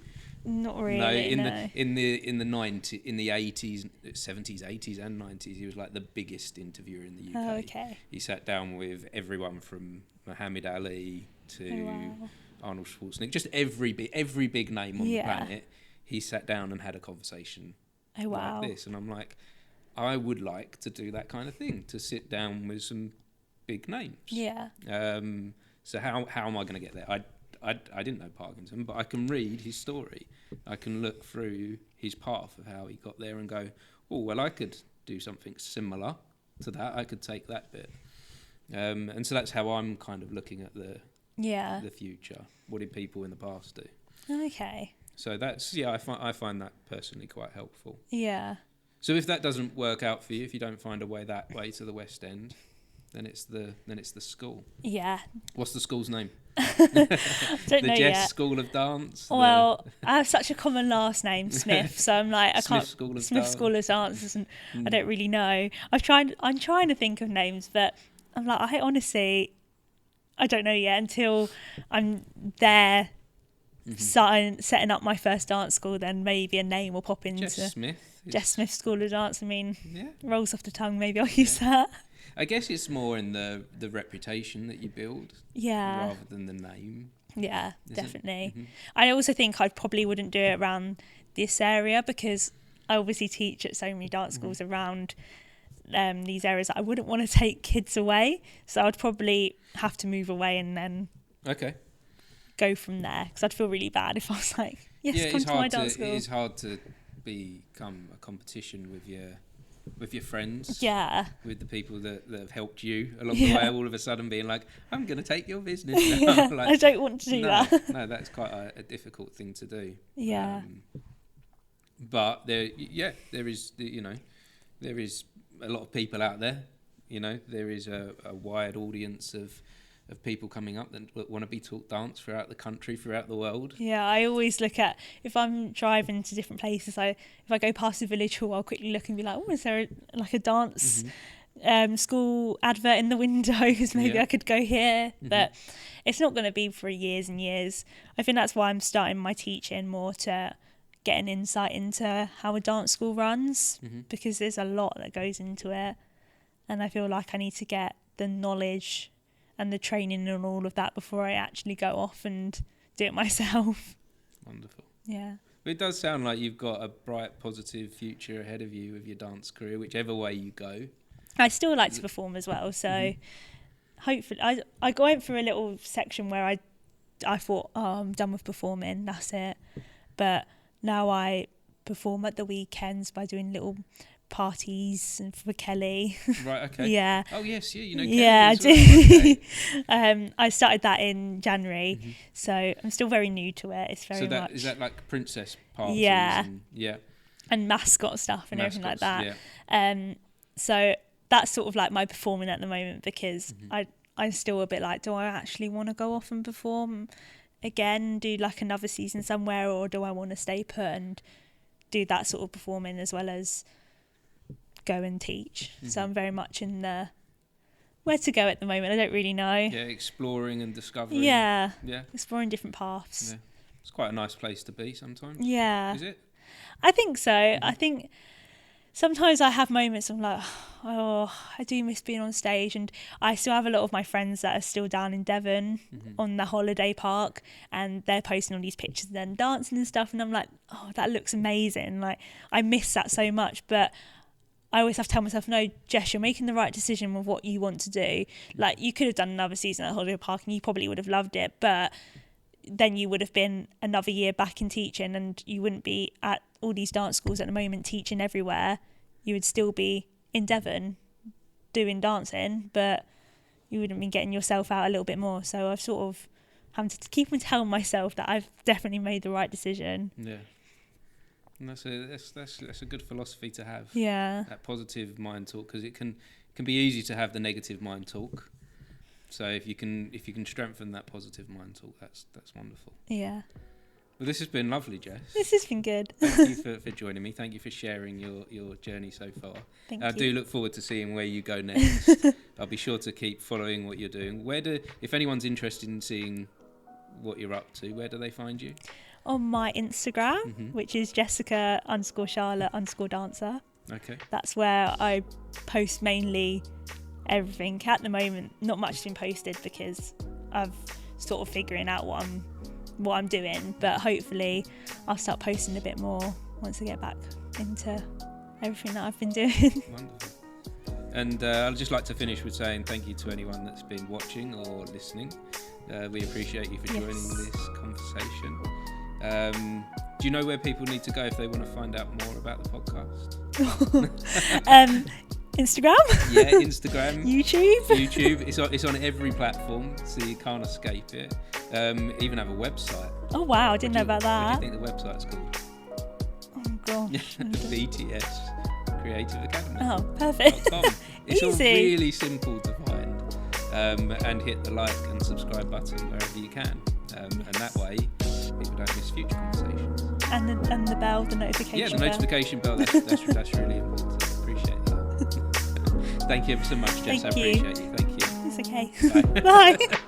Not really. No. In the 80s, 70s, 80s, and 90s, he was like the biggest interviewer in the UK. Oh, okay. He sat down with everyone from Muhammad Ali to Arnold Schwarzenegger, just every big name on the planet. He sat down and had a conversation like this, and I'm like, I would like to do that kind of thing, to sit down with some big names. Yeah. So how am I going to get there? I didn't know Parkinson, but I can read his story. I can look through his path of how he got there and go, oh, well, I could do something similar to that. I could take that bit. And so that's how I'm kind of looking at the future. What did people in the past do? Okay. So that's, I find that personally quite helpful. Yeah. So if that doesn't work out for you, if you don't find a way that way to the West End, then it's the school. Yeah. What's the school's name? Don't know the Jess yet. School of Dance. Well, I have such a common last name, Smith. So I'm like, Smith School of Dance. School of Dance, and I don't really know. I'm trying to think of names, but I'm like, I don't know yet until I'm there. Setting up my first dance school, then maybe a name will pop into Jess Smith. Jess Smith School of Dance. I mean, rolls off the tongue. Maybe I'll use that. I guess it's more in the reputation that you build, rather than the name. Yeah, definitely. Mm-hmm. I also think I probably wouldn't do it around this area because I obviously teach at so many dance schools around these areas that I wouldn't want to take kids away. So I'd probably have to move away and then go from there, because I'd feel really bad if I was like, come to my dance school. It is hard to become a competition with your friends, with the people that have helped you along the way, all of a sudden being like, I'm going to take your business now. Like, I don't want to do that. No, that's quite a difficult thing to do. Yeah. But there is a lot of people out there. There is a wide audience of people coming up that want to be taught dance throughout the country, throughout the world. Yeah, I always look at, if I'm driving to different places, if I go past a village hall, I'll quickly look and be like, oh, is there a dance school advert in the window? Because maybe I could go here. But it's not going to be for years and years. I think that's why I'm starting my teaching more to get an insight into how a dance school runs, because there's a lot that goes into it. And I feel like I need to get the knowledge and the training and all of that before I actually go off and do it myself. Wonderful. Yeah. It does sound like you've got a bright, positive future ahead of you with your dance career, whichever way you go. I still like to perform as well, so hopefully I went through a little section where I thought, I'm done with performing, that's it. But now I perform at the weekends by doing little parties and for Kelly. Right, okay. Yeah. Oh yes, you know Kelly. Yeah, I do. Okay. I started that in January, so I'm still very new to it. It's very much. Is that like princess parties? Yeah. And mascot stuff and everything like that. Yeah. So that's sort of like my performing at the moment, because I'm still a bit like, do I actually want to go off and perform again, do like another season somewhere, or do I want to stay put and do that sort of performing as well as go and teach? So I'm very much in the where to go at the moment. I don't really know. Yeah, exploring and discovering. Yeah, exploring different paths. Yeah, it's quite a nice place to be sometimes. Yeah, is it? I think so. I think sometimes I have moments of like, oh, I do miss being on stage, and I still have a lot of my friends that are still down in Devon on the holiday park, and they're posting all these pictures of them dancing and stuff, and I'm like, oh, that looks amazing. Like, I miss that so much, but I always have to tell myself, no, Jess, you're making the right decision with what you want to do. Like, you could have done another season at Holiday Park and you probably would have loved it, but then you would have been another year back in teaching, and you wouldn't be at all these dance schools at the moment teaching everywhere. You would still be in Devon doing dancing, but you wouldn't be getting yourself out a little bit more. So I've sort of had to keep on telling myself that I've definitely made the right decision. Yeah. And that's a good philosophy to have. Yeah. That positive mind talk, because it can be easy to have the negative mind talk. So if you can strengthen that positive mind talk, that's wonderful. Yeah. Well, this has been lovely, Jess. This has been good. Thank you for joining me. Thank you for sharing your journey so far. Thank you. I do look forward to seeing where you go next. I'll be sure to keep following what you're doing. If anyone's interested in seeing what you're up to, where do they find you? On my Instagram, which is Jessica_Charlotte_dancer. Okay. That's where I post mainly everything. At the moment, not much has been posted because I've sort of figuring out what I'm doing, but hopefully I'll start posting a bit more once I get back into everything that I've been doing. Wonderful. And I'd just like to finish with saying thank you to anyone that's been watching or listening. We appreciate you for joining this conversation. Do you know where people need to go if they want to find out more about the podcast? Instagram. Yeah, Instagram. YouTube. It's on every platform, so you can't escape it. Even have a website. Oh wow, I didn't know about that. What do you think the website's called? Oh gosh. BTS Creative Academy. Oh, perfect. It's Easy. all really simple to find. And hit the like and subscribe button wherever you can. And that way people don't miss future conversations. And the bell, the notification bell. Yeah, the notification bell, that's really important. I appreciate that. Thank you ever so much, Jess. Thank I you. appreciate you. Thank you. It's okay. Bye. Bye.